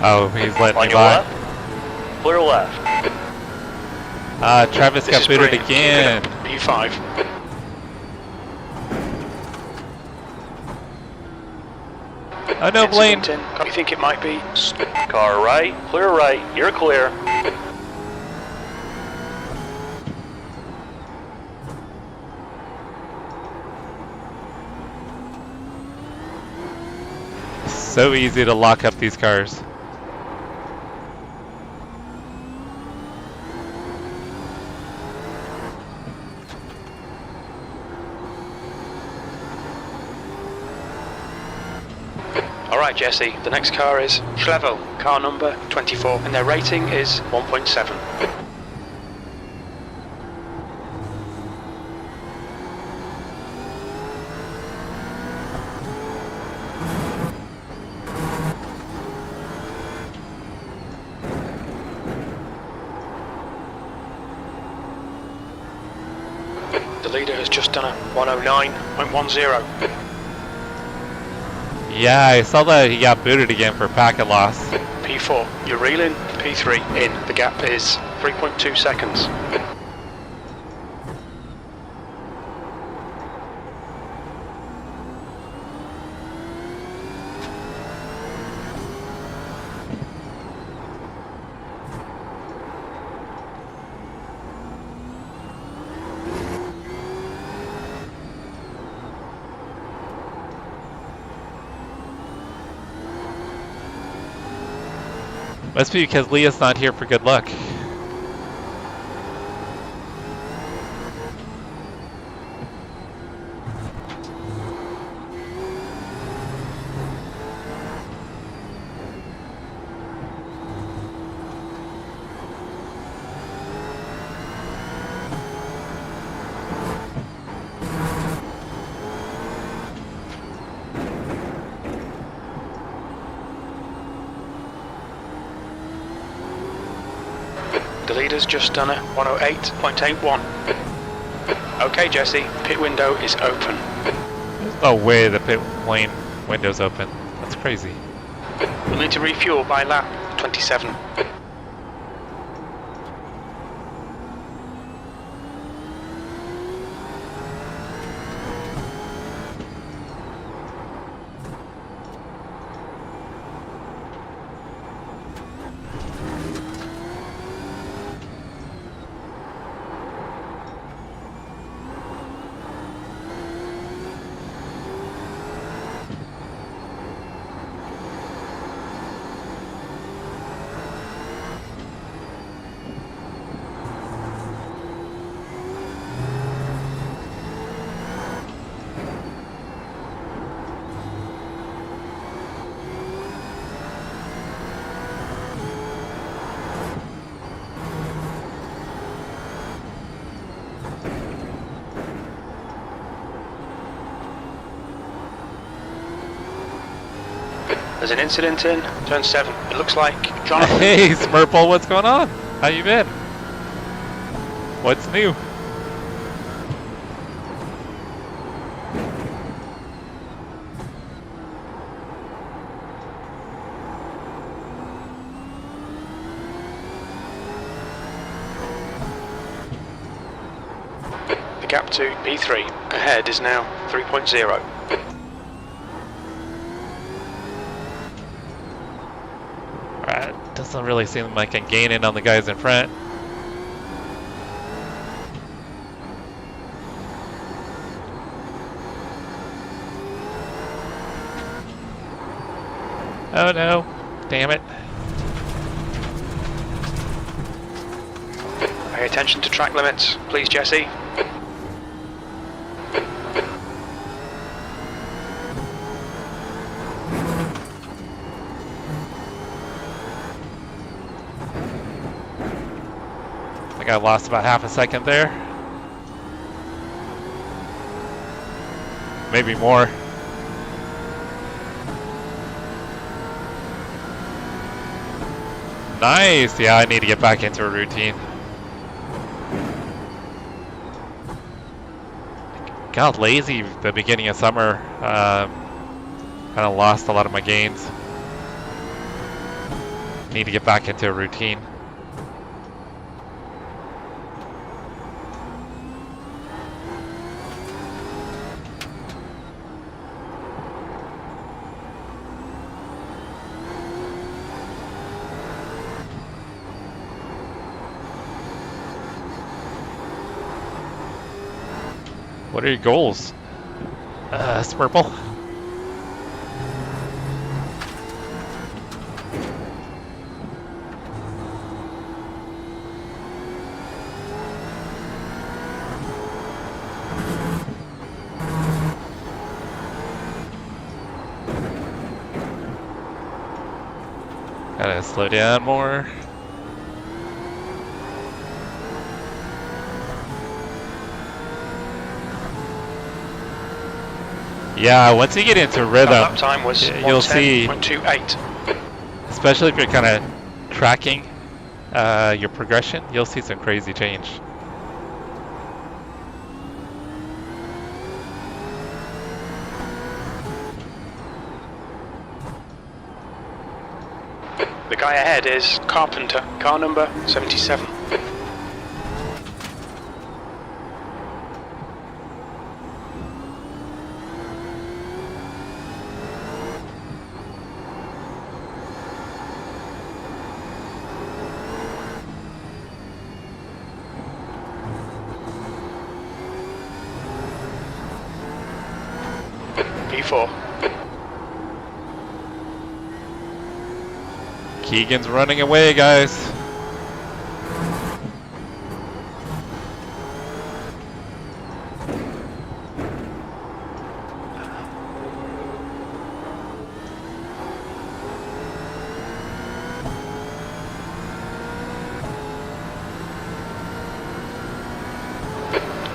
Oh, he's letting me by.
Left, clear left.
Travis got booted again.
P5.
Oh no, Blaine.
What do you think it might be?
Car right, you're clear.
So easy to lock up these cars.
Alright Jesse, the next car is Schlevel, car number 24, and their rating is 1.7. The leader has just done a 109.10.
Yeah, I saw that he got booted again for packet loss.
P4, you're reeling. P3, in. The gap is 3.2 seconds.
Must be because Leah's not here for good luck.
The leader's just done a 108.81. Okay Jesse, pit window is open.
There's no way the pit lane window's open. That's crazy.
We'll need to refuel by lap 27. There's an incident in turn 7. It looks like Jonathan.
Hey, Smurple, what's going on? How you been? What's new?
The gap to P3 ahead is now 3.0.
Doesn't really seem like I can gain in on the guys in front. Oh no, damn it.
Pay attention to track limits, please Jesse.
I think I lost about half a second there. Maybe more. Nice! Yeah, I need to get back into a routine. Got lazy the beginning of summer. Kind of lost a lot of my gains. Need to get back into a routine. What are your goals, Smurple? Gotta slow down more. Yeah, once you get into rhythm,
Lap time was
you'll see,
1:10.28.
especially if you're kind of tracking your progression, you'll see some crazy change.
The guy ahead is Carpenter, car number 77. P4.
Keegan's running away, guys.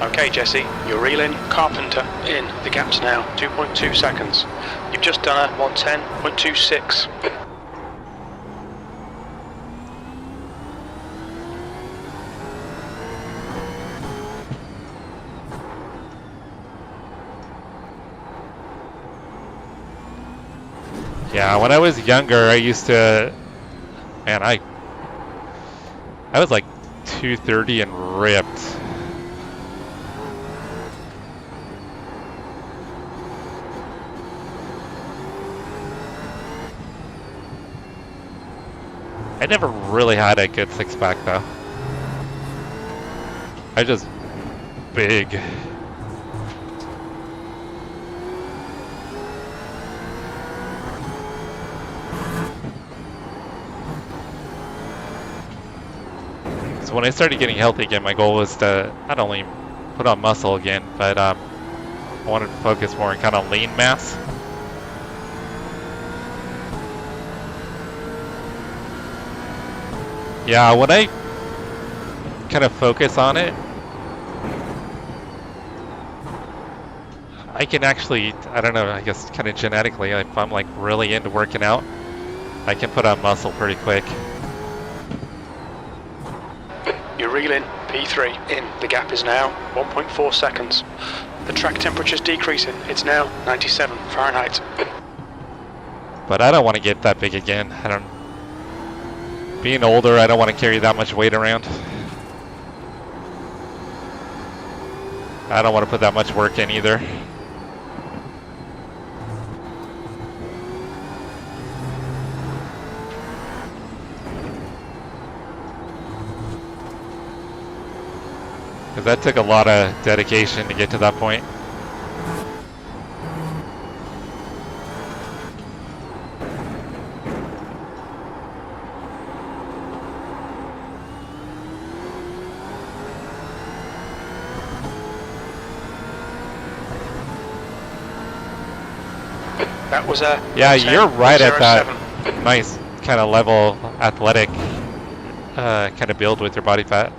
Okay, Jesse, you're reeling Carpenter in. The gap's now 2.2 seconds. You've just done a 1:10.26.
Yeah, when I was younger, I used to, man, I was like 230 and ripped. I never really had a good six-pack though. I was just big. So when I started getting healthy again, my goal was to not only put on muscle again, but I wanted to focus more on kind of lean mass. Yeah, when I kind of focus on it, I can actually, I don't know, I guess kind of genetically, if I'm like really into working out, I can put on muscle pretty quick.
You're reeling P3 in. The gap is now 1.4 seconds. The track temperature's decreasing. It's now 97 Fahrenheit.
But I don't want to get that big again. Being older, I don't want to carry that much weight around. I don't want to put that much work in either. Because that took a lot of dedication to get to that point.
That was a
Yeah, you're right at that
07.
nice kind of level athletic kind of build with your body fat.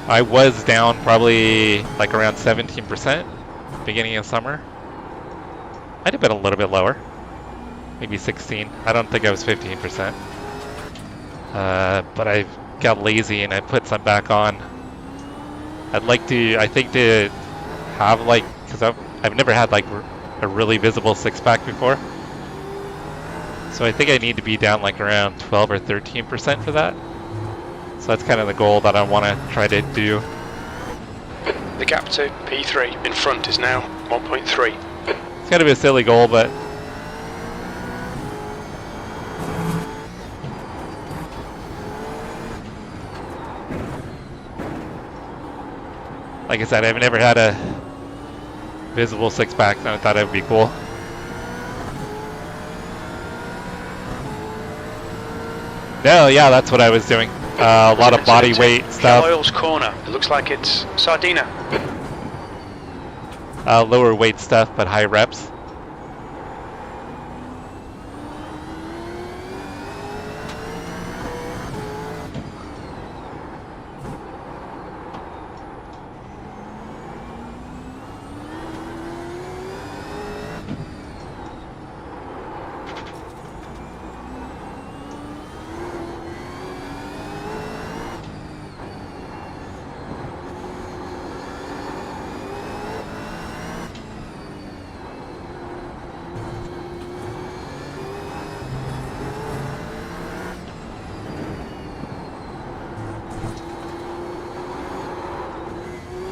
I was down probably like around 17% beginning of summer. I'd have been a little bit lower, maybe 16. I don't think I was 15%. But I got lazy and I put some back on. I'd like to, I think to have like, because I've never had like a really visible six-pack before. So I think I need to be down like around 12 or 13% for that. So that's kind of the goal that I want to try to do.
The gap to P3 in front is now 1.3.
It's kind of a silly goal, but like I said, I've never had a visible six-pack, so I thought it would be cool. No, yeah, that's what I was doing. A lot of body weight stuff.
Oil's corner. It looks like it's Sardina.
Lower weight stuff, but high reps.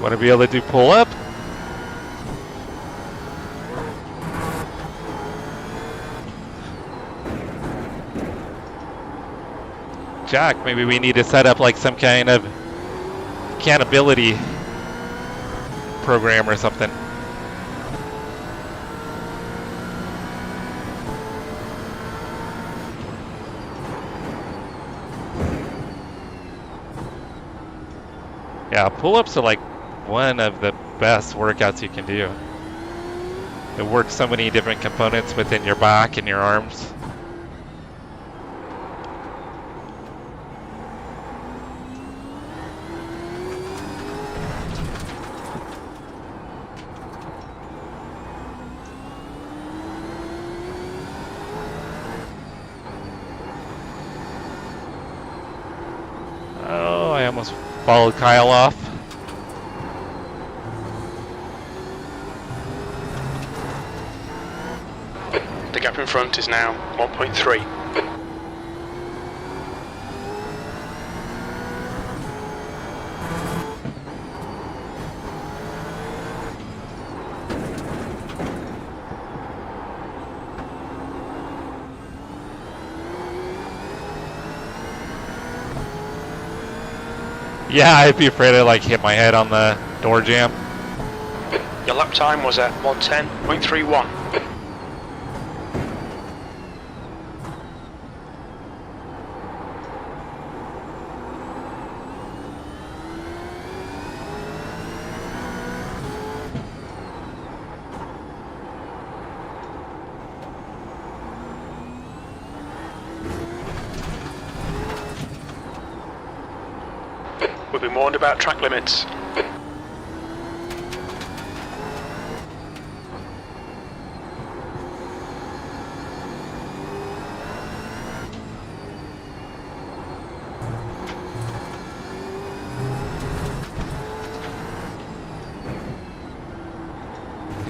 Want to be able to do pull up? Jack, maybe we need to set up like some kind of accountability program or something. Yeah, pull-ups are like one of the best workouts you can do. It works so many different components within your back and your arms. Oh, I almost followed Kyle off.
The gap in front is now 1.3.
Yeah, I'd be afraid to like hit my head on the door jamb.
Your lap time was at 110.31. We've been warned about track limits.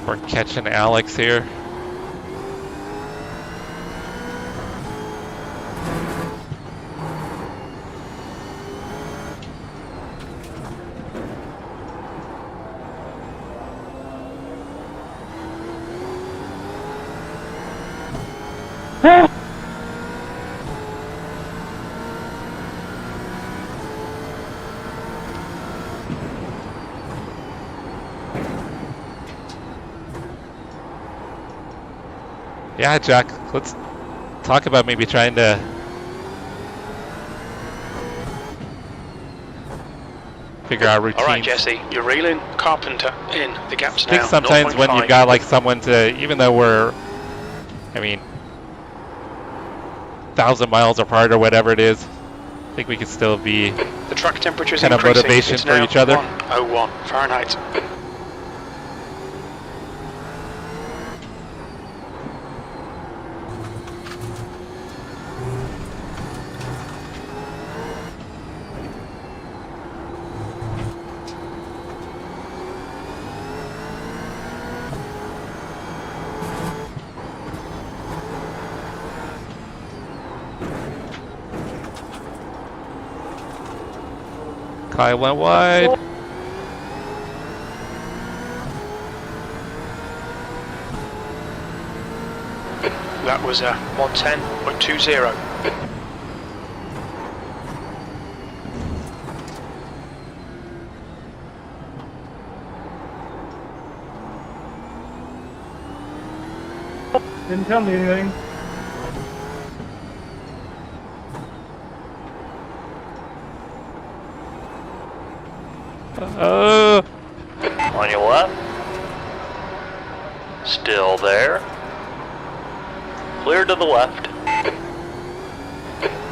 We're catching Alex here. Yeah, Jack, let's talk about maybe trying to figure out routines.
All right, Jesse, you're reeling Carpenter in. The gap's
I think
now
sometimes when
0.5.
you've got like someone to, even though we're, I mean, 1,000 miles apart or whatever it is, I think we could still be
The track temperature's
kind of
increasing.
motivation
It's
for
now
each other.
101 Fahrenheit.
Kyle went wide.
That was 110.20.
Didn't tell me anything.
On your left. Still there. Clear to the left.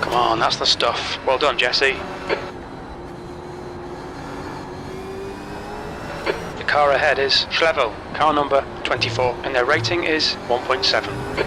Come on, that's the stuff. Well done, Jesse. The car ahead is Schlevo, car number 24, and their rating is 1.7.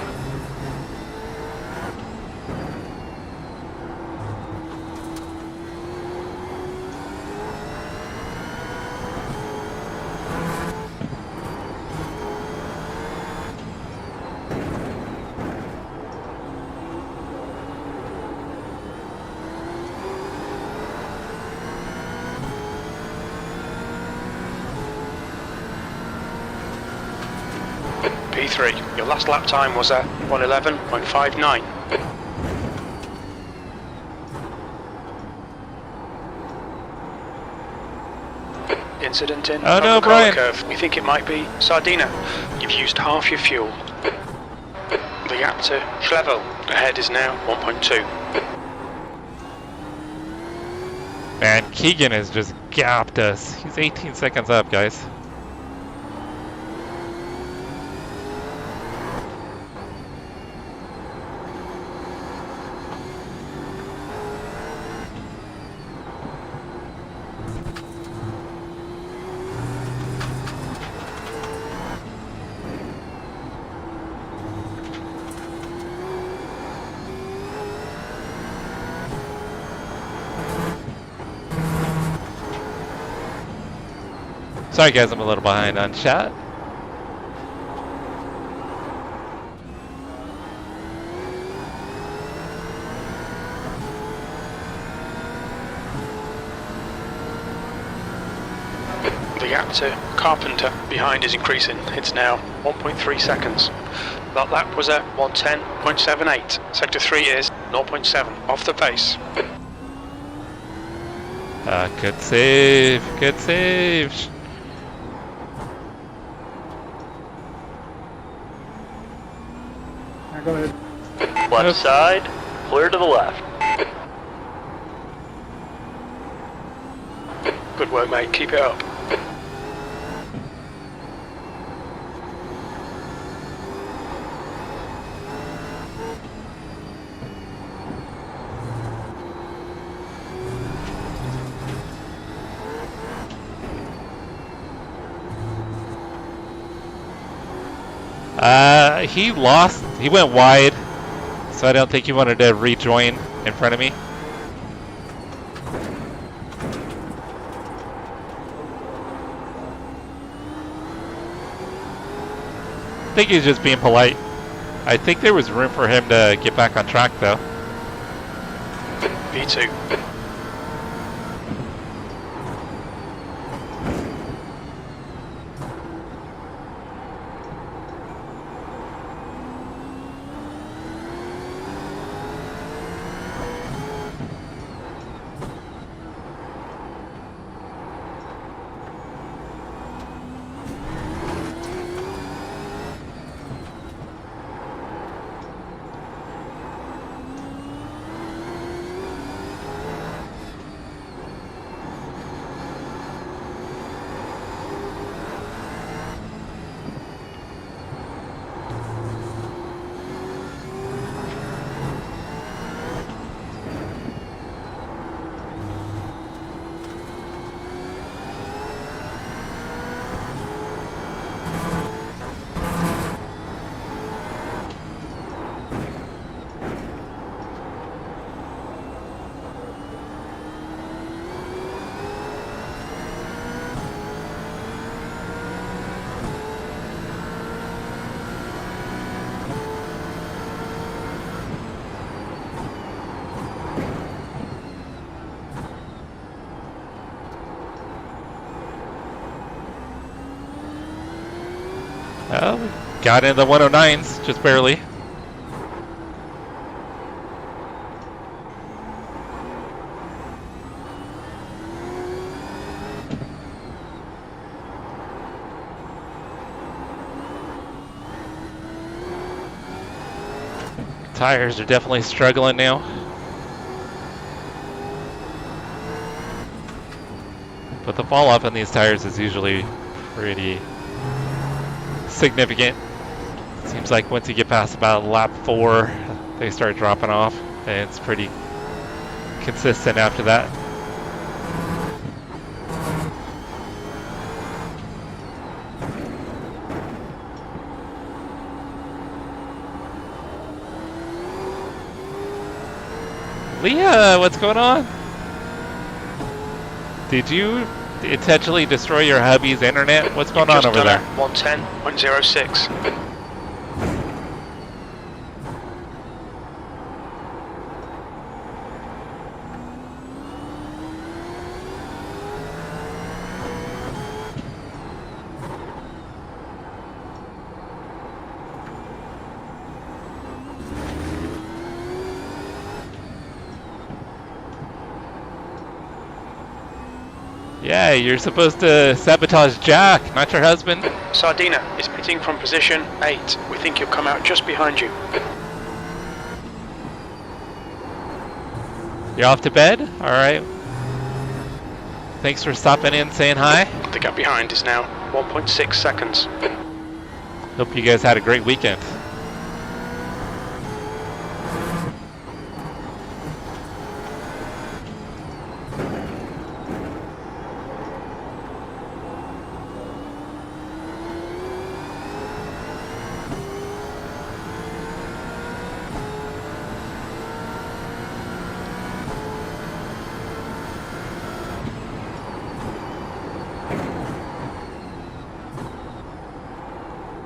P3. Your last lap time was a 1:11.59. Incident in
Oh no,
the
Brian.
curve. We think it might be Sardina. You've used half your fuel. The gap to Schlevel ahead is now 1.2.
Man, Keegan has just gapped us. He's 18 seconds up, guys. Sorry guys, I'm a little behind on chat.
The gap to Carpenter behind is increasing. It's now 1.3 seconds. That lap was at 1:10.78. Sector 3 is 0.7 off the pace.
Good save, good save.
Go ahead.
Left side, clear to the left.
Good work, mate. Keep it up.
He went wide, so I don't think he wanted to rejoin in front of me. I think he's just being polite. I think there was room for him to get back on track though.
V2.
Well, we got in the 109s, just barely. Tires are definitely struggling now. But the fall off on these tires is usually pretty significant. Seems like once you get past about lap 4, they start dropping off, and it's pretty consistent after that. Leah, what's going on? Did you intentionally destroy your hubby's internet? What's going on over there?
110.06.
Yeah, you're supposed to sabotage Jack, not your husband.
Sardina is pitting from position 8. We think he'll come out just behind you.
You're off to bed? Alright. Thanks for stopping in, saying hi.
The gap behind is now 1.6 seconds.
Hope you guys had a great weekend.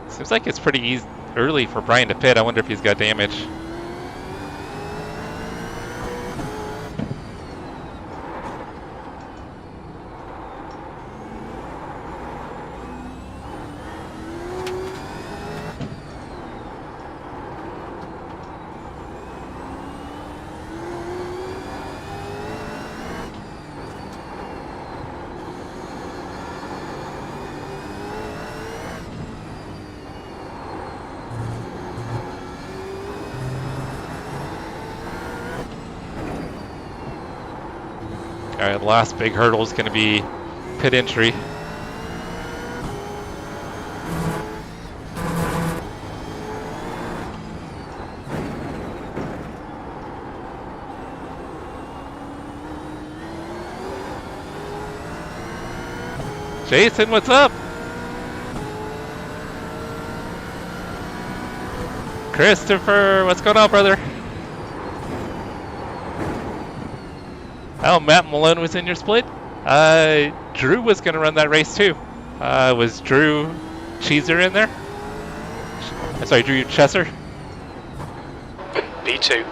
Seems like it's pretty easy, early for Brian to pit. I wonder if he's got damage. Alright, the last big hurdle is going to be pit entry. Jason, what's up? Christopher, what's going on, brother? Oh, Matt Malone was in your split? Drew was going to run that race too. Was Drew Cheeser in there? I'm sorry, Drew Chesser?
B2.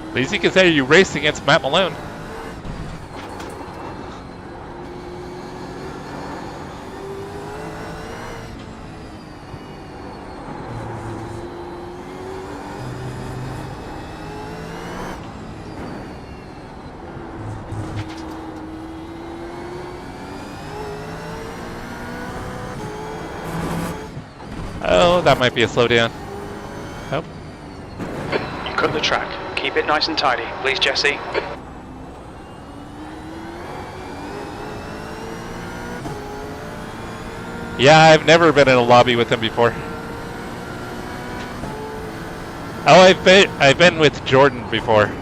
At least you can say you raced against Matt Malone. Oh, that might be a slowdown. Oh.
You cut the track. Keep it nice and tidy, please, Jesse.
Yeah, I've never been in a lobby with him before. Oh, I've been with Jordan before.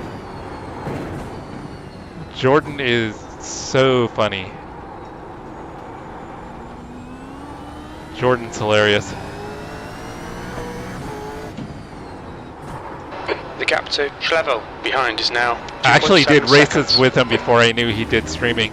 Jordan is so funny. Jordan's hilarious.
The gap to Schlevel behind is now 2.7
I actually did races
seconds.
with him before I knew he did streaming.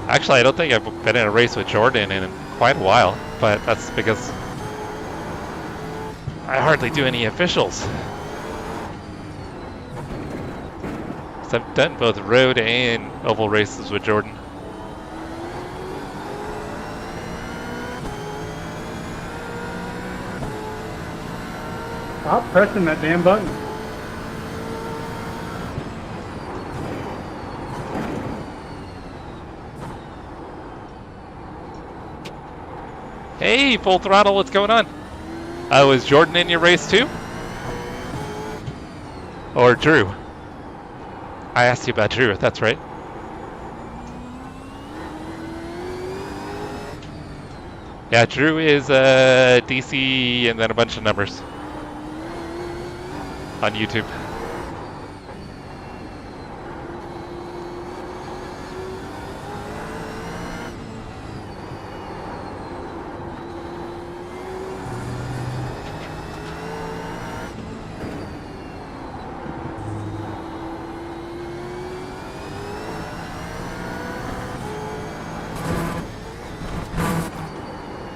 Actually, I don't think I've been in a race with Jordan in quite a while, but that's because I hardly do any officials. So I've done both road and oval races with Jordan.
Stop pressing that damn button.
Hey, Full Throttle, what's going on? Was Jordan in your race too? Or Drew? I asked you about Drew, that's right. Yeah, Drew is DC and then a bunch of numbers on YouTube.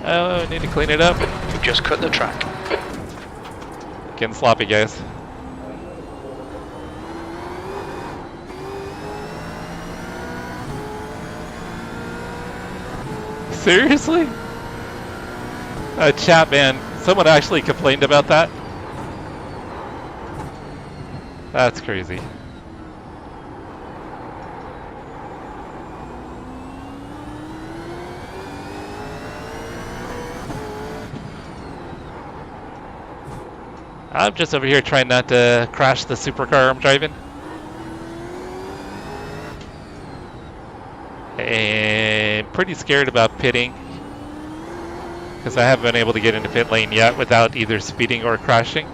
Oh, I need to clean it up.
We've just cut the track.
Getting sloppy, guys. Seriously? Chat, man. Someone actually complained about that? That's crazy. I'm just over here trying not to crash the supercar I'm driving. And pretty scared about pitting, because I haven't been able to get into pit lane yet without either speeding or crashing.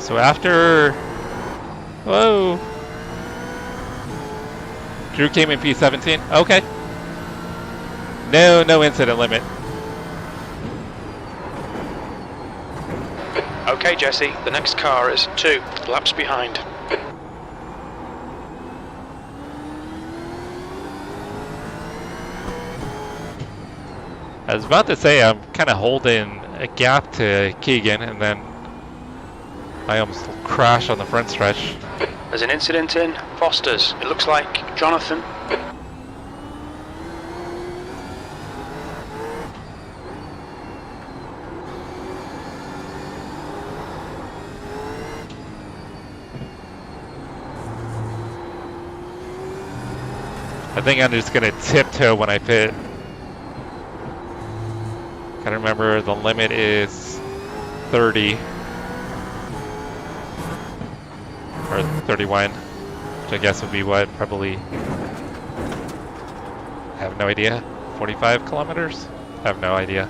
So after, whoa, Drew came in P17. Okay. No incident limit.
Okay, Jesse, the next car is 2 laps behind.
I was about to say I'm kind of holding a gap to Keegan, and then I almost crashed on the front stretch.
There's an incident in Foster's. It looks like Jonathan.
I think I'm just gonna tiptoe when I pit. Gotta remember the limit is 30. Or 31, which I guess would be what, probably, I have no idea, 45 kilometers? I have no idea.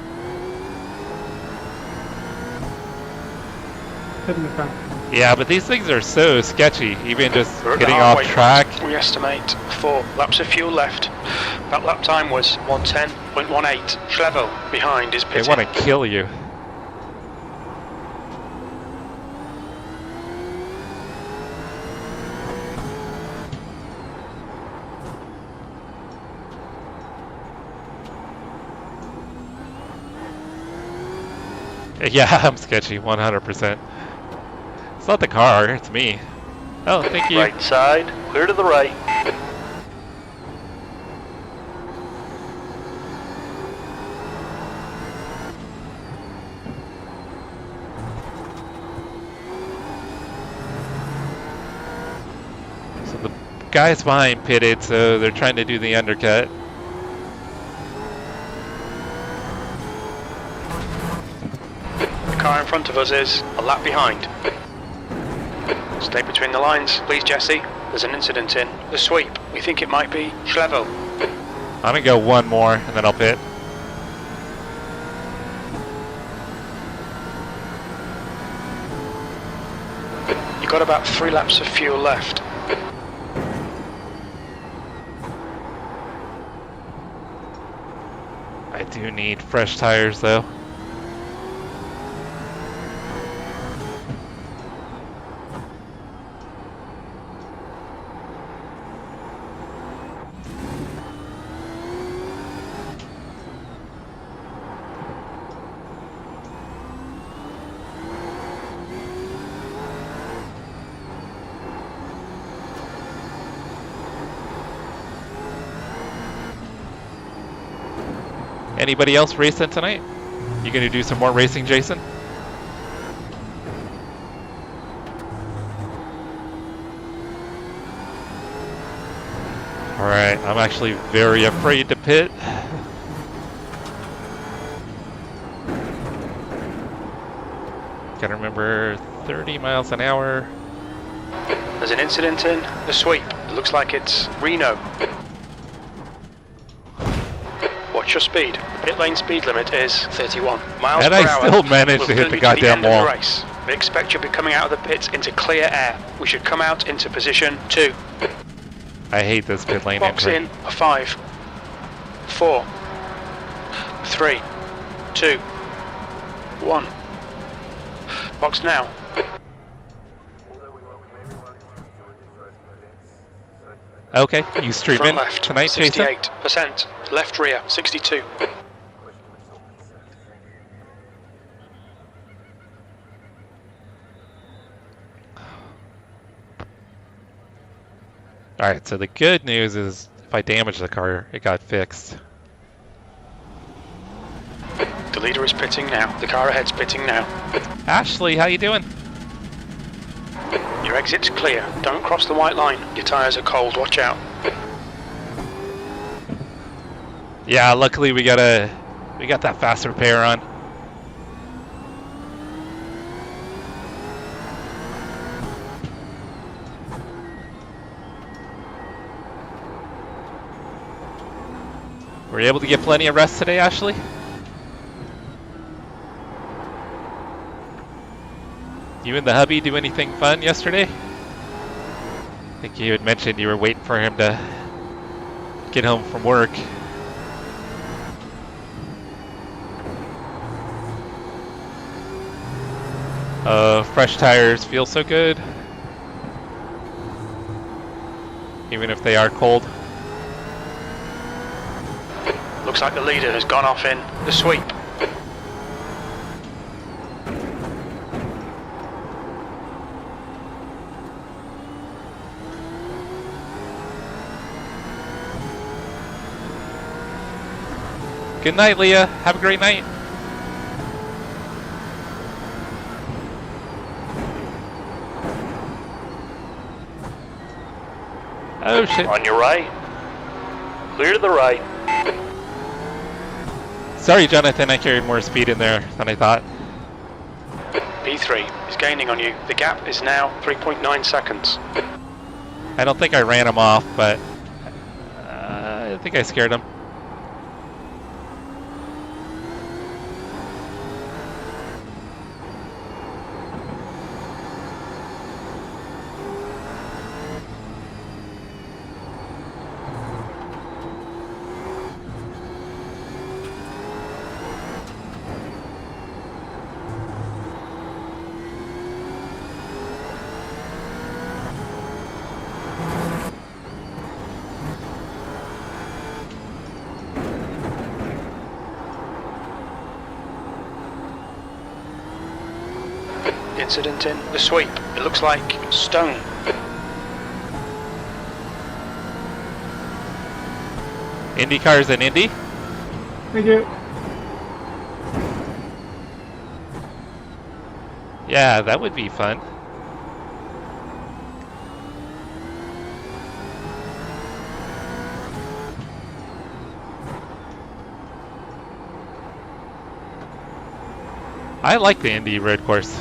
Yeah, but these things are so sketchy, even just getting off track.
We estimate 4 laps of fuel left. That lap time was 1:10.18. Schlevel behind is pitting.
They want to kill you. Yeah, I'm sketchy, 100%. It's not the car, it's me. Oh, thank you.
Right side, clear to the right.
So the guys behind pitted, so they're trying to do the undercut.
The car in front of us is a lap behind. Stay between the lines, please, Jesse. There's an incident in the sweep. We think it might be Schlevel.
I'm gonna go one more, and then I'll pit.
You've got about 3 laps of fuel left.
I do need fresh tires, though. Anybody else racing tonight? You gonna do some more racing, Jason? Alright, I'm actually very afraid to pit. Gotta remember 30 miles an hour.
There's an incident in the sweep. It looks like it's Reno. Watch Watch your speed. The pit lane speed limit is 31 miles
And
per
I
hour.
still managed to
We're
hit the
nearly to
goddamn
end of the
wall.
race. We expect you'll be coming out of the pits into clear air. We should come out into position 2.
I hate this pit lane
Box
entry.
in a 5, 4, 3, 2, 1. Box now.
Okay, you streaming
Front left,
tonight, Jason?
68%. Left rear, 62.
Alright, so the good news is if I damage the car, it got fixed.
The leader is pitting now. The car ahead's pitting now.
Ashley, how you doing?
Your exit's clear. Don't cross the white line. Your tyres are cold. Watch out.
Yeah, luckily we got that fast repair on. Were you able to get plenty of rest today, Ashley? You and the hubby do anything fun yesterday? I think you had mentioned you were waiting for him to get home from work. Fresh tires feel so good. Even if they are cold.
Looks like the leader has gone off in the sweep.
Good night, Leah. Have a great night. Oh shit.
On your right. Clear to the right.
Sorry, Jonathan, I carried more speed in there than I thought.
P3 is gaining on you. The gap is now 3.9 seconds.
I don't think I ran him off, but I think I scared him.
Incident in the sweep. It looks like stone.
IndyCar's in Indy.
Thank you.
Yeah, that would be fun. I like the Indy road course.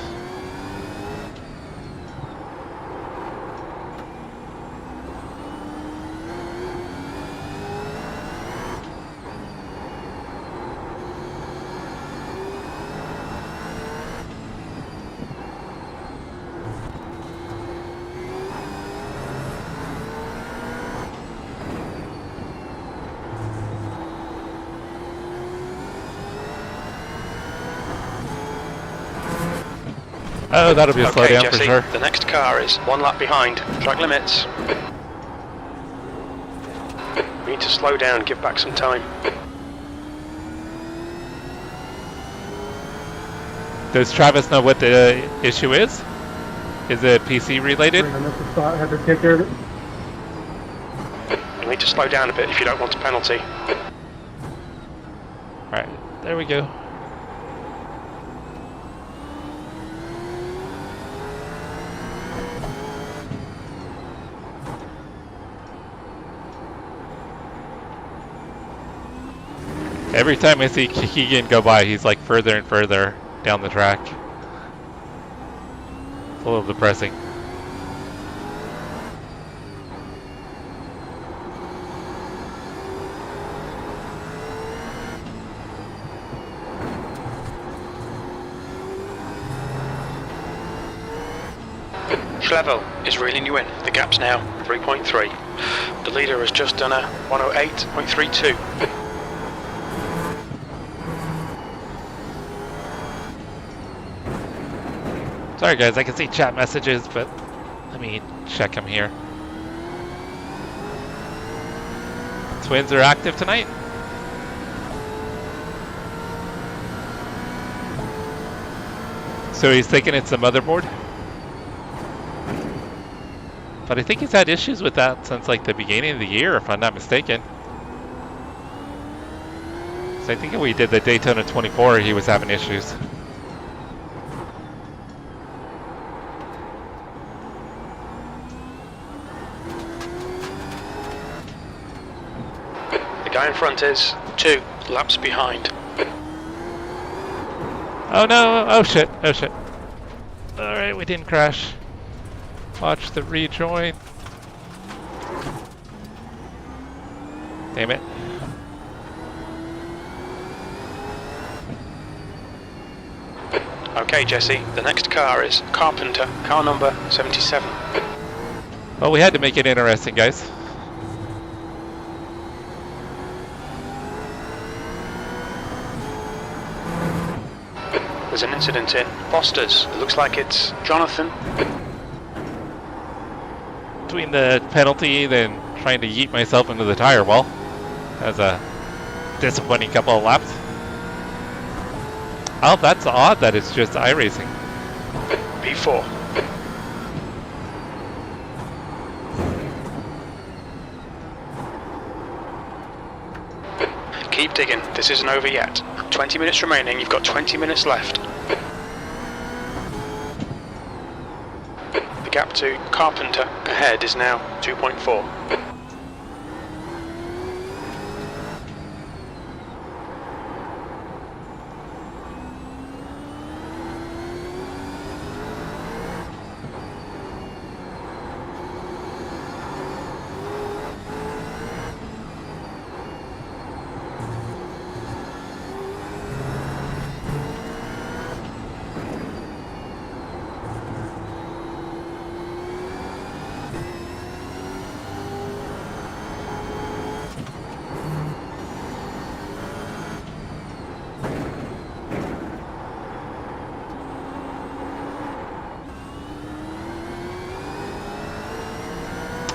Oh, that'll be a
Okay,
slowdown
Jesse,
for sure.
the next car is 1 lap behind. Track limits. We need to slow down, give back some time.
Does Travis know what the issue is? Is it PC related?
I missed the spot. Had to take care of it.
You need to slow down a bit if you don't want a penalty.
Alright, there we go. Every time I see Keegan go by, he's like further and further down the track. It's a little depressing.
Schlevel is reeling you in. The gap's now 3.3. The leader has just done a 108.32.
Sorry guys, I can see chat messages, but let me check them here. Twins are active tonight? So he's thinking it's the motherboard? But I think he's had issues with that since like the beginning of the year, if I'm not mistaken. So I think when we did the Daytona 24, he was having issues.
The guy in front is 2 laps behind.
Oh no, oh shit, oh shit. Alright, we didn't crash. Watch the rejoin. Damn it.
Okay, Jesse, the next car is Carpenter, car number 77.
Well, we had to make it interesting, guys.
There's an incident in Foster's. It looks like it's Jonathan.
Between the penalty and trying to yeet myself into the tire wall. That was a disappointing couple of laps. Oh, that's odd that it's just iRacing.
P4. Keep digging, this isn't over yet. 20 minutes remaining, you've got 20 minutes left. The gap to Carpenter ahead is now 2.4.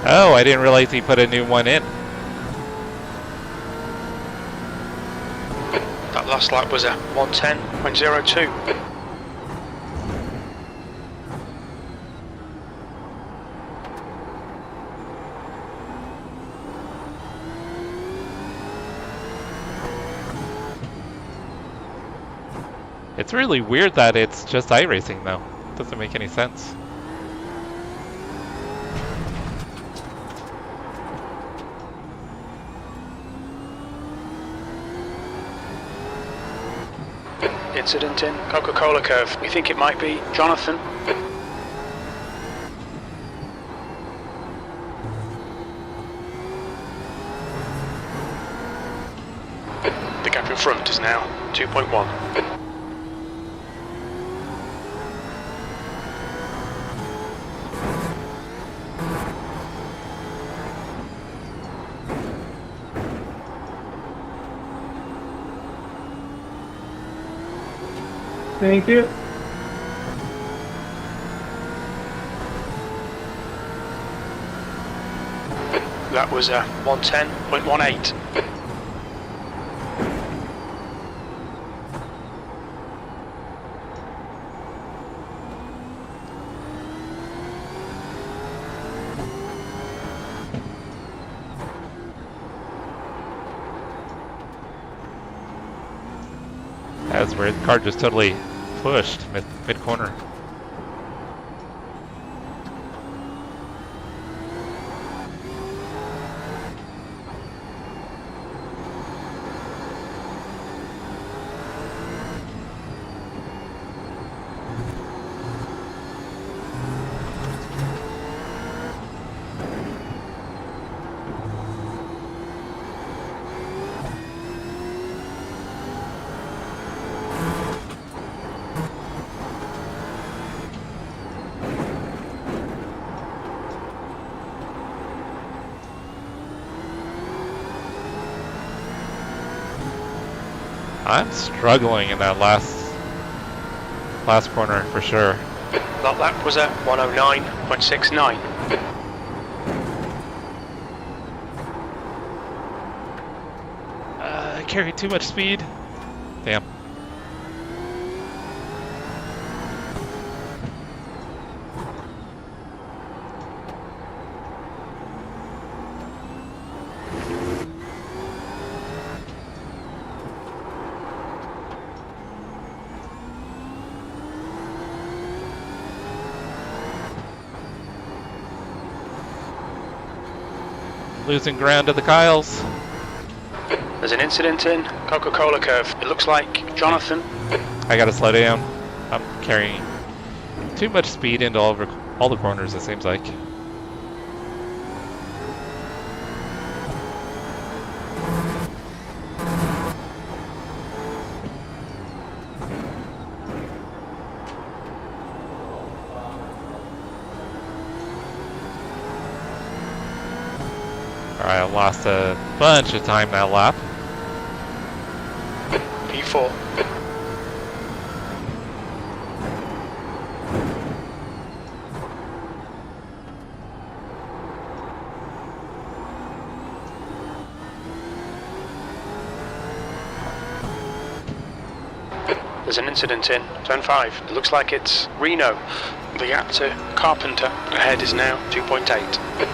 Oh, I didn't realize he put a new one in.
That last lap was a 110.02.
It's really weird that it's just iRacing though. Doesn't make any sense.
Incident in Coca-Cola curve. We think it might be Jonathan. The gap in front is now 2.1.
Thank you.
That was a 110.18.
That was weird. The car just totally pushed mid-corner. I'm struggling in that last corner for sure.
That lap was at 109.69.
I carried too much speed. Damn. Losing ground to the Kyles.
There's an incident in Coca-Cola curve. It looks like Jonathan.
I gotta slow down. I'm carrying too much speed into all the corners, it seems like. Alright, I lost a bunch of time that lap.
P4. There's an incident in turn 5. It looks like it's Reno. The gap to Carpenter ahead is now 2.8.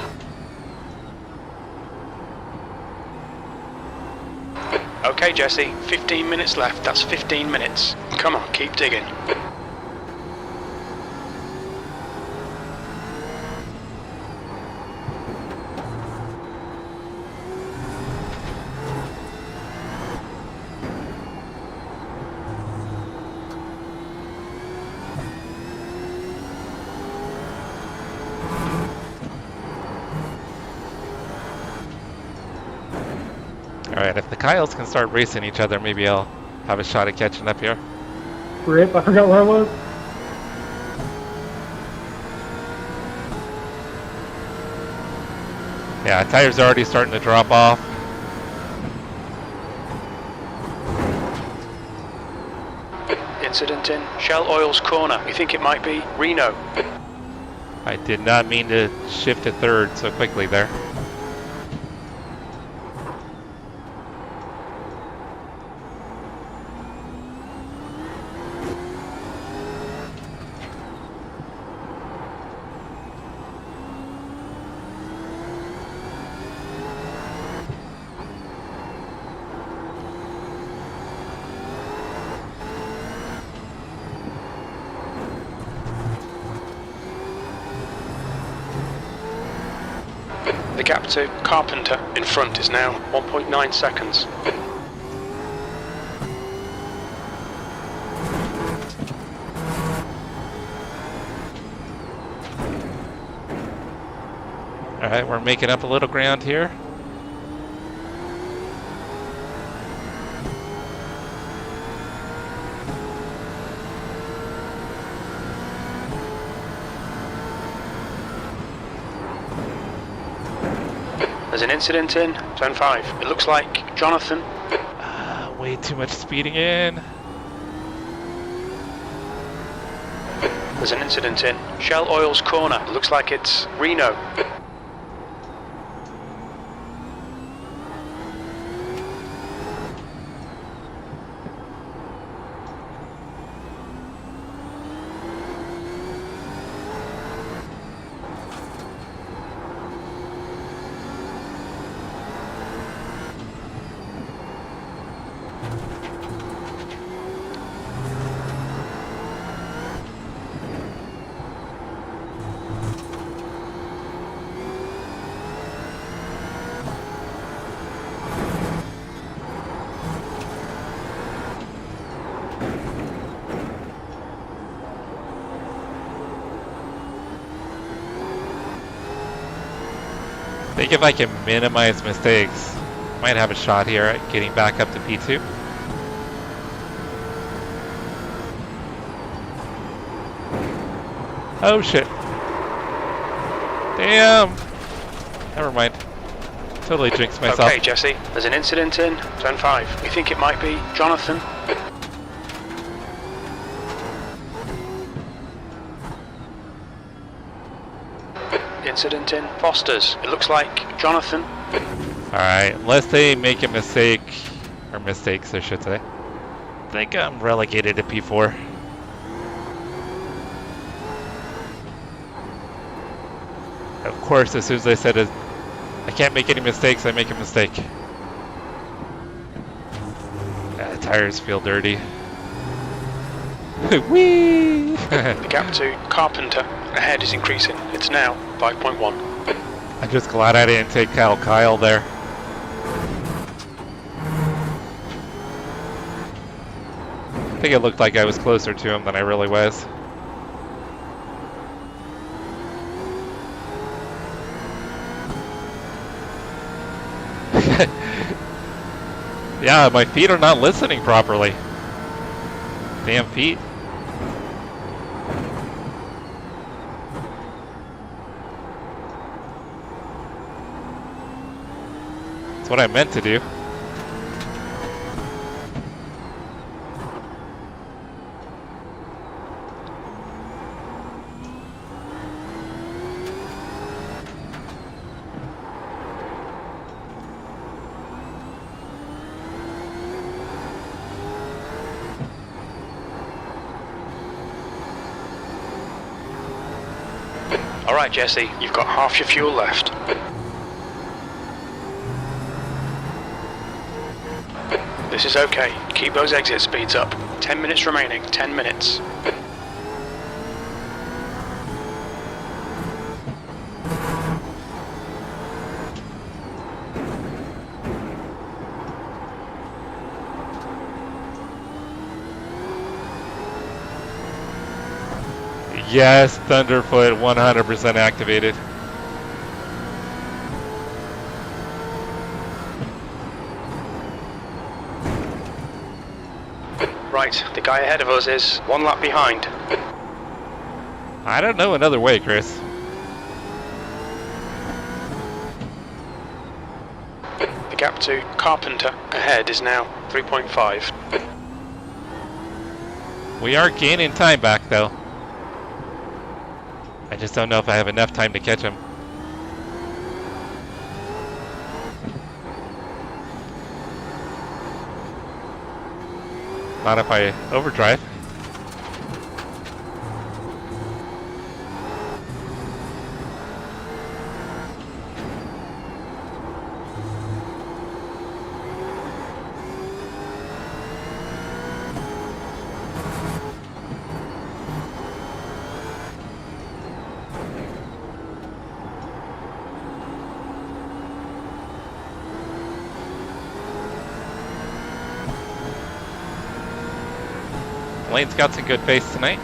Okay, Jesse, 15 minutes left. That's 15 minutes. Come on, keep digging.
Alright, if the Kyles can start racing each other, maybe I'll have a shot at catching up here.
Rip, I forgot where I was.
Yeah, tires are already starting to drop off.
Incident in Shell Oil's corner. We think it might be Reno.
I did not mean to shift to third so quickly there.
The gap to Carpenter in front is now 1.9 seconds.
Alright, we're making up a little ground here.
There's an incident in turn 5. It looks like Jonathan.
Way too much speeding in.
There's an incident in Shell Oil's corner. It looks like it's Reno.
I think if I can minimize mistakes, might have a shot here at getting back up to P2. Oh shit. Damn. Never mind. Totally jinxed myself.
Okay, Jesse, there's an incident in Zone 5. We think it might be Jonathan. Incident in Foster's. It looks like Jonathan.
Alright, unless they make a mistake, or mistakes I should say, I think I'm relegated to P4. Of course, as soon as I said it, I can't make any mistakes, I make a mistake. Tires feel dirty. Whee!
The gap to Carpenter ahead is increasing. It's now 5.1.
I'm just glad I didn't take Kyle there. I think it looked like I was closer to him than I really was. Yeah, my feet are not listening properly. Damn feet. That's what I meant to do.
Alright, Jesse, you've got half your fuel left. This is okay. Keep those exit speeds up. 10 minutes remaining. 10 minutes.
Yes, Thunderfoot 100% activated.
Right, the guy ahead of us is one lap behind.
I don't know another way, Chris.
The gap to Carpenter ahead is now 3.5.
We are gaining time back, though. I just don't know if I have enough time to catch him. Not if I overdrive. Lane's got some good pace tonight.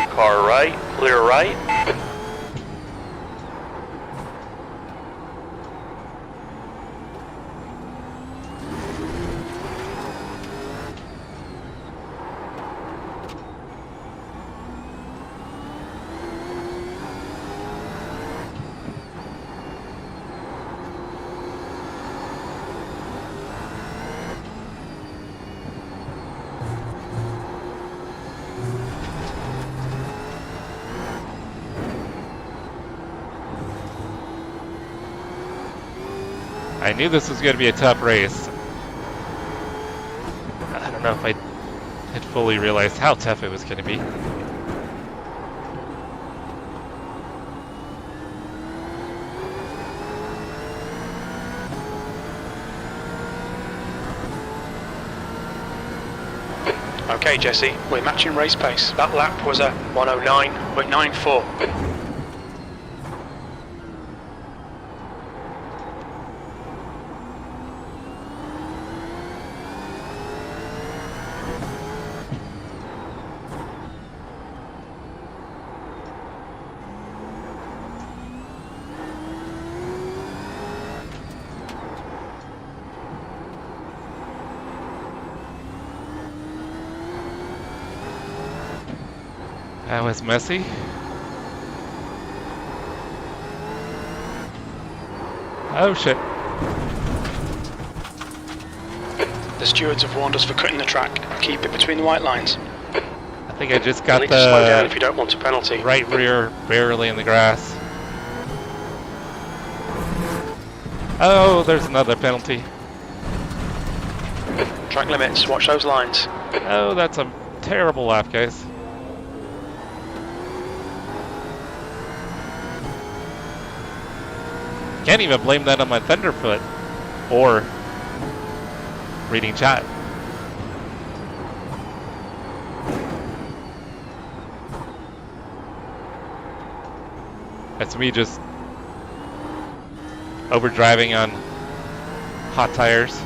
Car right, clear right.
I knew this was going to be a tough race. I don't know if I had fully realized how tough it was going to be.
Okay, Jesse, we're matching race pace. That lap was a 109.94.
That was messy. Oh shit.
The stewards have warned us for cutting the track. Keep it between the white lines.
I think I just got
You'll need to slow down if
the
you don't want a penalty.
right rear barely in the grass. Oh, there's another penalty.
Track limits, watch those lines.
Oh, that's a terrible lap, guys. Can't even blame that on my Thunderfoot or reading chat. That's me just overdriving on hot tires.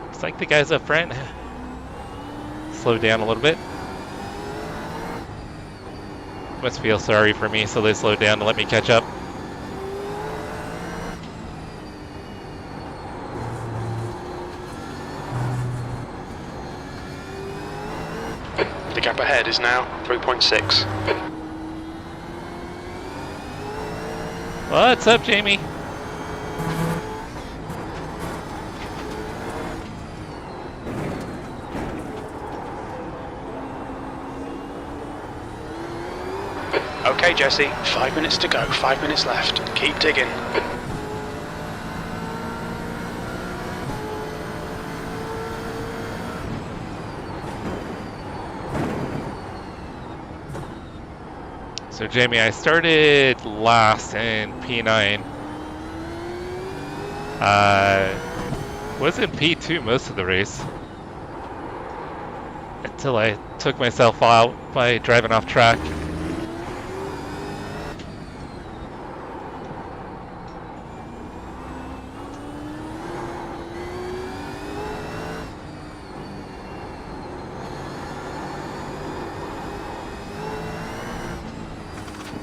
Looks like the guys up front slowed down a little bit. Must feel sorry for me, so they slowed down to let me catch up.
The gap ahead is now 3.6.
What's up, Jamie?
Okay, Jesse, 5 minutes to go, 5 minutes left. Keep digging.
So Jamie, I started last in P9. Was in P2 most of the race. Until I took myself out by driving off track.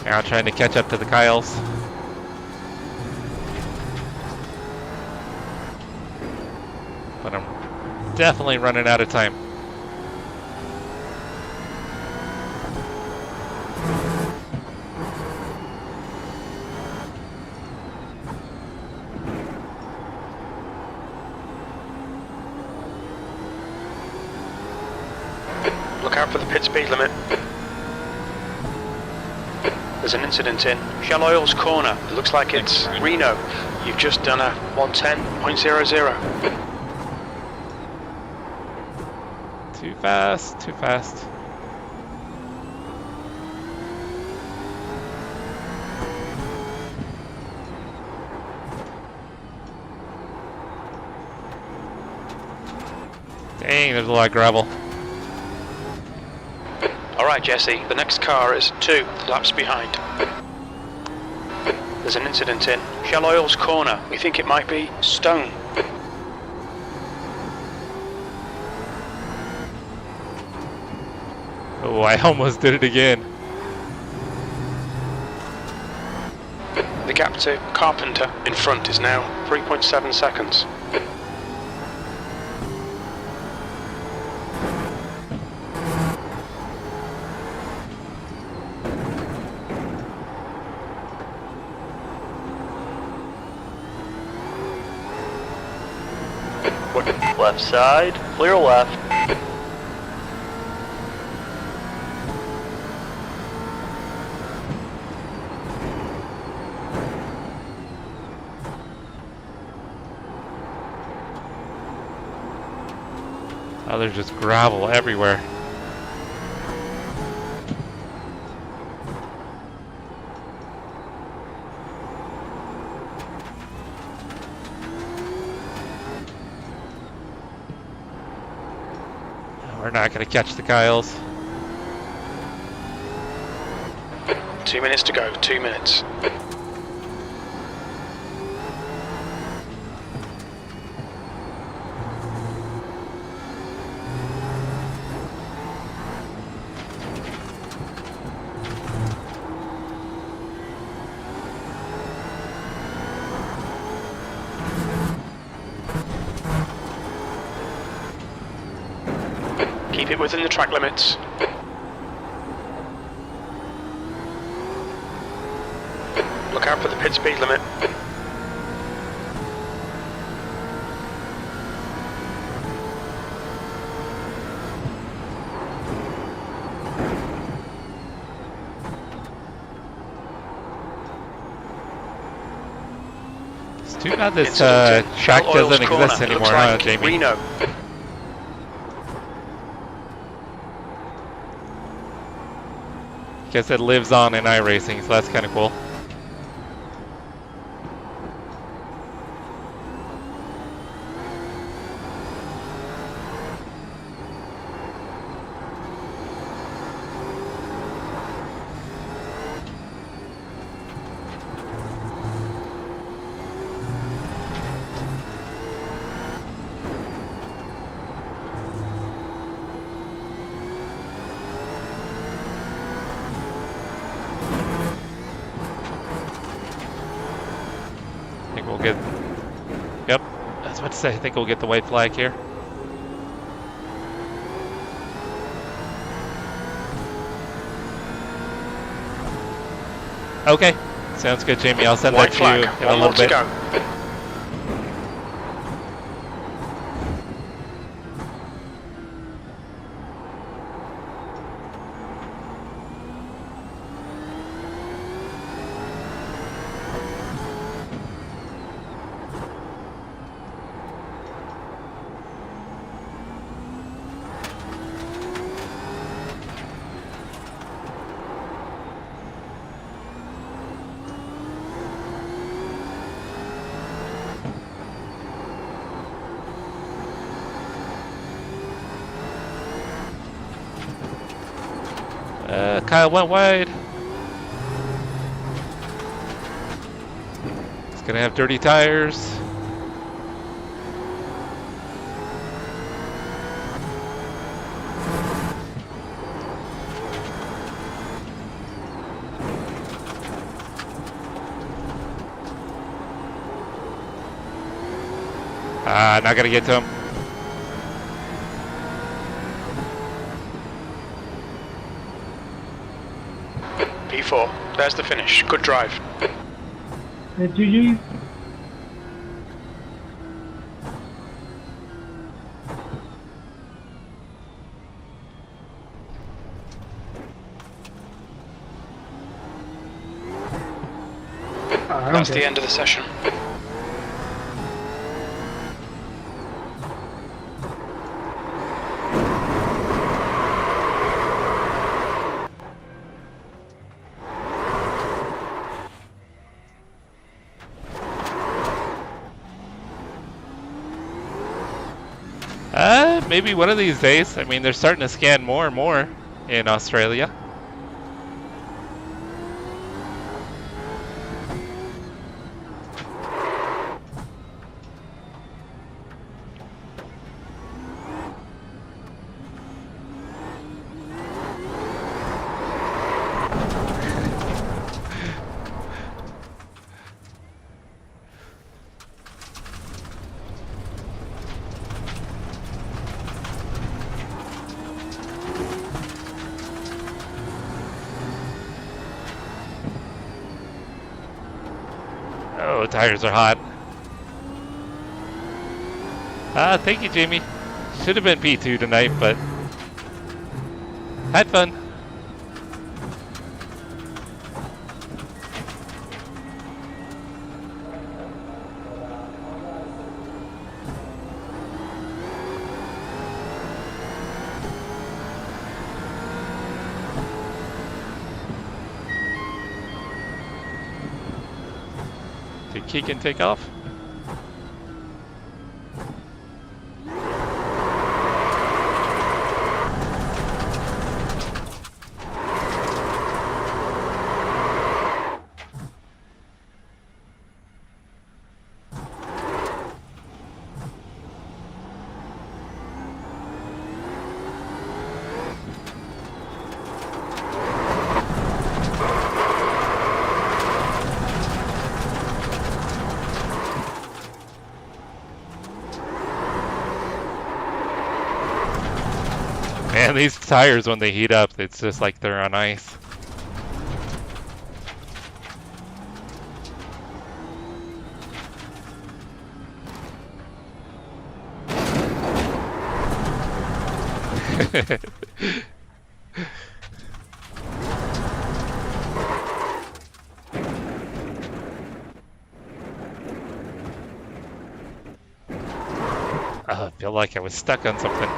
Now trying to catch up to the Kyles. But I'm definitely running out of time.
Look out for the pit speed limit. There's an incident in Shell Oil's corner. It looks like it's Reno. You've just done a 110.00.
Too fast, too fast. Dang, there's a lot of gravel.
Alright, Jesse, the next car is 2 laps behind. There's an incident in Shell Oil's corner. We think it might be Stone.
Oh, I almost did it again.
The gap to Carpenter in front is now 3.7 seconds.
Left side, clear left.
Oh, there's just gravel everywhere. We're not going to catch the Kyles.
2 minutes to go, 2 minutes. Keep it within the track limits. Look out for the pit speed limit.
It's too bad this track doesn't exist anymore, huh, Jamie?
Reno.
Guess it lives on in iRacing, so that's kind of cool. I think we'll get, yep, I was about to say, I think we'll get the white flag here. Okay, sounds good, Jamie. I'll send that to you in a little bit. Kyle went wide. He's gonna have dirty tires. Not gonna get to him.
P4, there's the finish. Good drive.
Hey, GG.
That's the end of the session.
Maybe one of these days. I mean, they're starting to scan more and more in Australia. Oh, tires are hot. Thank you, Jamie. Should have been P2 tonight, but had fun. Did Keegan take off? Man, these tires, when they heat up, it's just like they're on ice. Oh, I feel like I was stuck on something.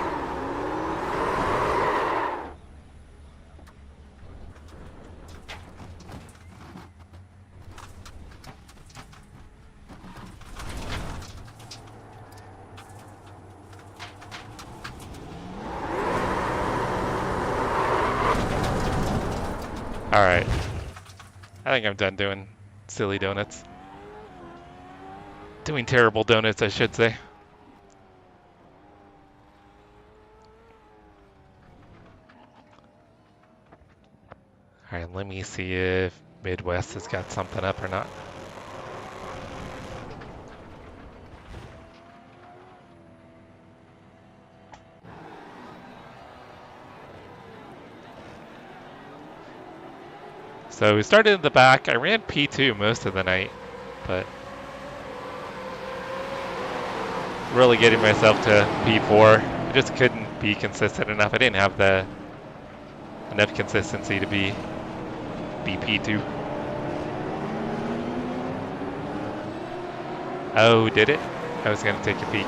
Alright. I think I'm done doing silly donuts. Doing terrible donuts, I should say. Alright, let me see if Midwest has got something up or not. So we started in the back. I ran P2 most of the night, but really getting myself to P4. I just couldn't be consistent enough. I didn't have enough consistency to be P2. Oh, did it? I was going to take a peek.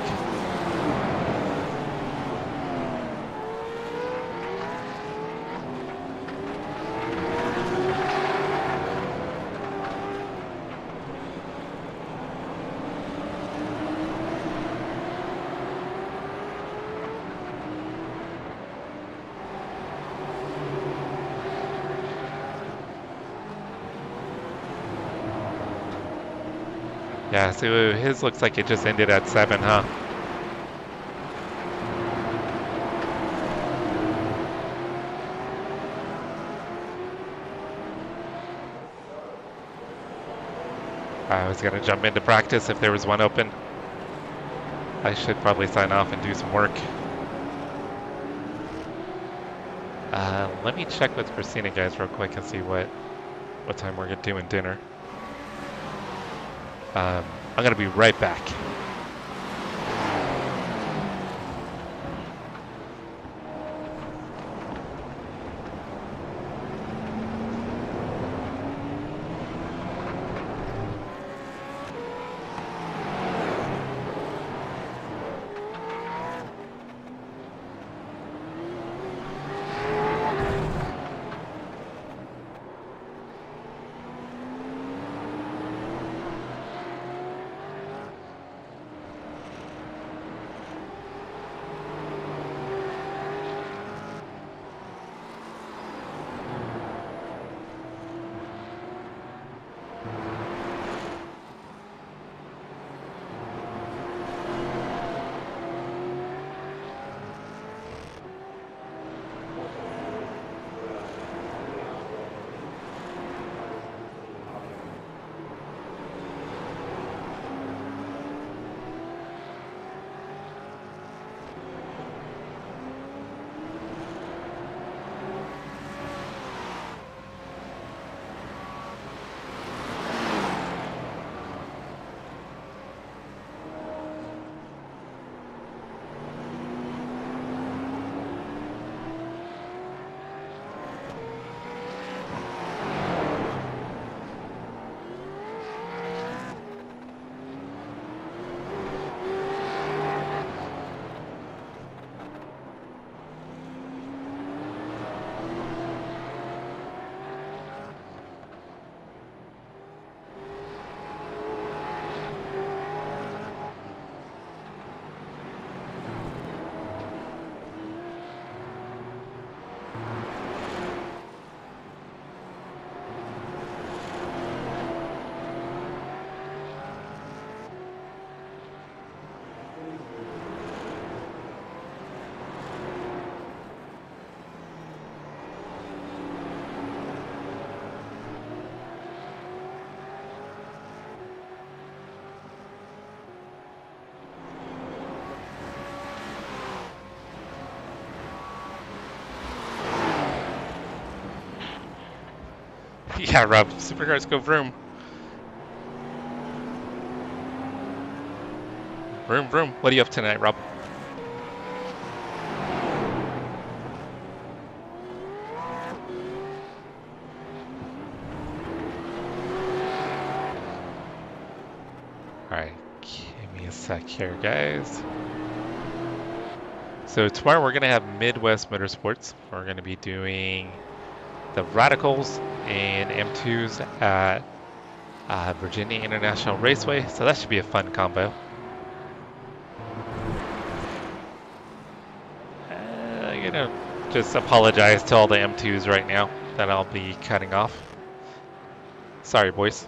Yeah, so his looks like it just ended at 7, huh? I was going to jump into practice if there was one open. I should probably sign off and do some work. Let me check with Christina, guys, real quick and see what time we're doing dinner. I'm going to be right back. Yeah, Rob, supercars go vroom. Vroom, vroom. What are you up to tonight, Rob? Alright, give me a sec here, guys. So tomorrow we're going to have Midwest Motorsports. We're going to be doing the Radicals and M2s at Virginia International Raceway. So that should be a fun combo. I'm going to just apologize to all the M2s right now that I'll be cutting off. Sorry, boys.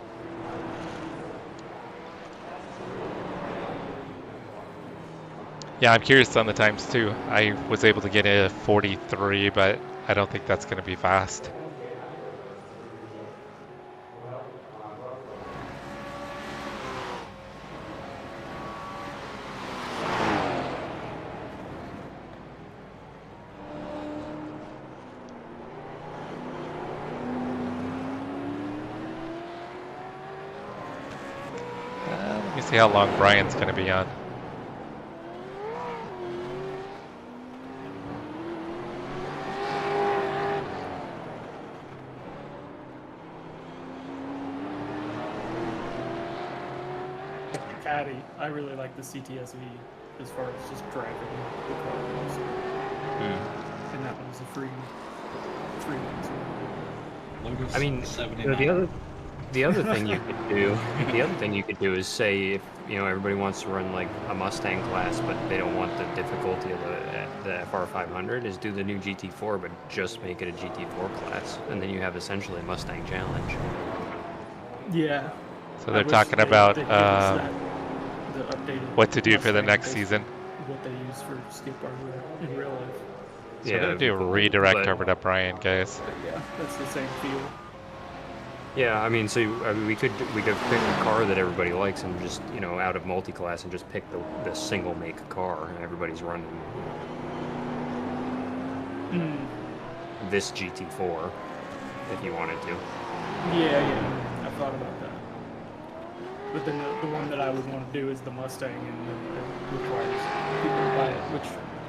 Yeah, I'm curious on the times too. I was able to get a 43, but I don't think that's going to be fast. Let me see how long Brian's going to be on.
I really like the CTSV as far as just driving the car goes. And that was a free one.
I mean, the other thing you could do is say if everybody wants to run like a Mustang class, but they don't want the difficulty of the FR 500, is do the new GT4, but just make it a GT4 class, and then you have essentially a Mustang challenge.
Yeah.
So they're talking about what to do for the next season.
What they use for skip hardware in real life.
So yeah, we're gonna do a redirect over to Brian, guys.
Yeah, that's the same feel.
Yeah, I mean, so we could pick a car that everybody likes and just out of multi-class and just pick the single make car and everybody's running this GT4 if you wanted to.
Yeah, I thought about that. But then the one that I would want to do is the Mustang, and it requires people to buy it, which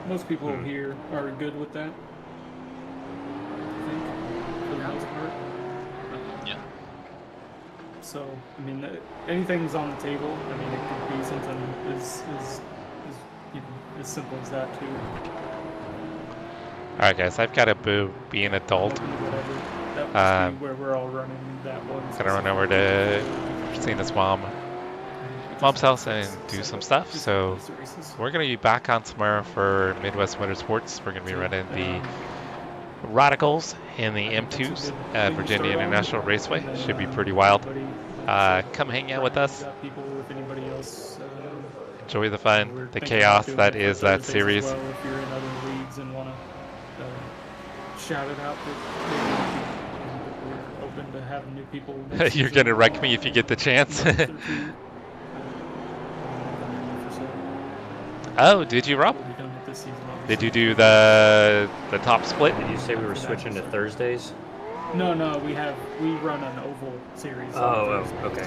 most people here are good with that. I think, for the most part.
Yeah.
So, I mean, anything's on the table. I mean, it could be something as as simple as that too.
All right, guys, I've got to be an adult.
That must be where we're all running that one.
Gonna run over to Christina's mom's house and do some stuff. So we're gonna be back on tomorrow for Midwest Motorsports. We're gonna be running the Radicals and the M2s at Virginia International Raceway. Should be pretty wild. Come hang out with us. Enjoy the fun, the chaos that is that series.
If you're in other leagues and want to shout it out, we're open to having new people.
You're gonna wreck me if you get the chance. Oh, did you, Rob? Did you do the top split?
Did you say we were switching to Thursdays?
No, we run an oval series.
Oh, okay.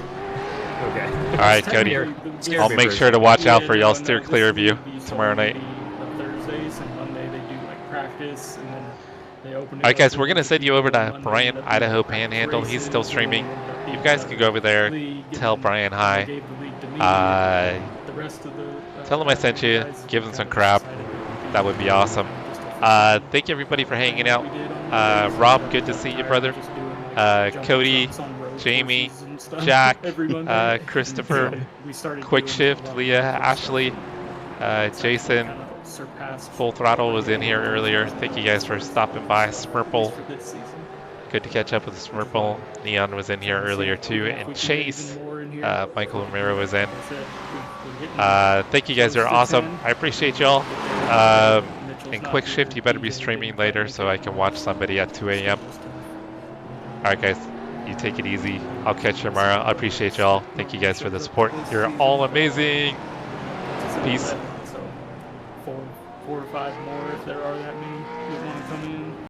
Okay.
All right, Cody. I'll make sure to watch out for y'all. Steer clear of you tomorrow night.
Thursdays and Monday they do like practice, and then they open.
All right, guys, we're gonna send you over to Brian, Idaho Panhandle. He's still streaming. You guys can go over there, tell Brian hi. Tell him I sent you. Give him some crap. That would be awesome. Thank you everybody for hanging out. Rob, good to see you, brother. Cody, Jamie, Jack, Christopher, Quick Shift, Leah, Ashley, Jason, Full Throttle was in here earlier. Thank you guys for stopping by. Smurple, good to catch up with Smurple. Neon was in here earlier too, and Chase, Michael Romero was in. Thank you guys, are awesome. I appreciate y'all. And Quick Shift, you better be streaming later so I can watch somebody at 2 a.m. Alright guys, you take it easy. I'll catch you tomorrow. I appreciate y'all. Thank you guys for the support. You're all amazing. Peace.
So 4 or 5 more if there are that many.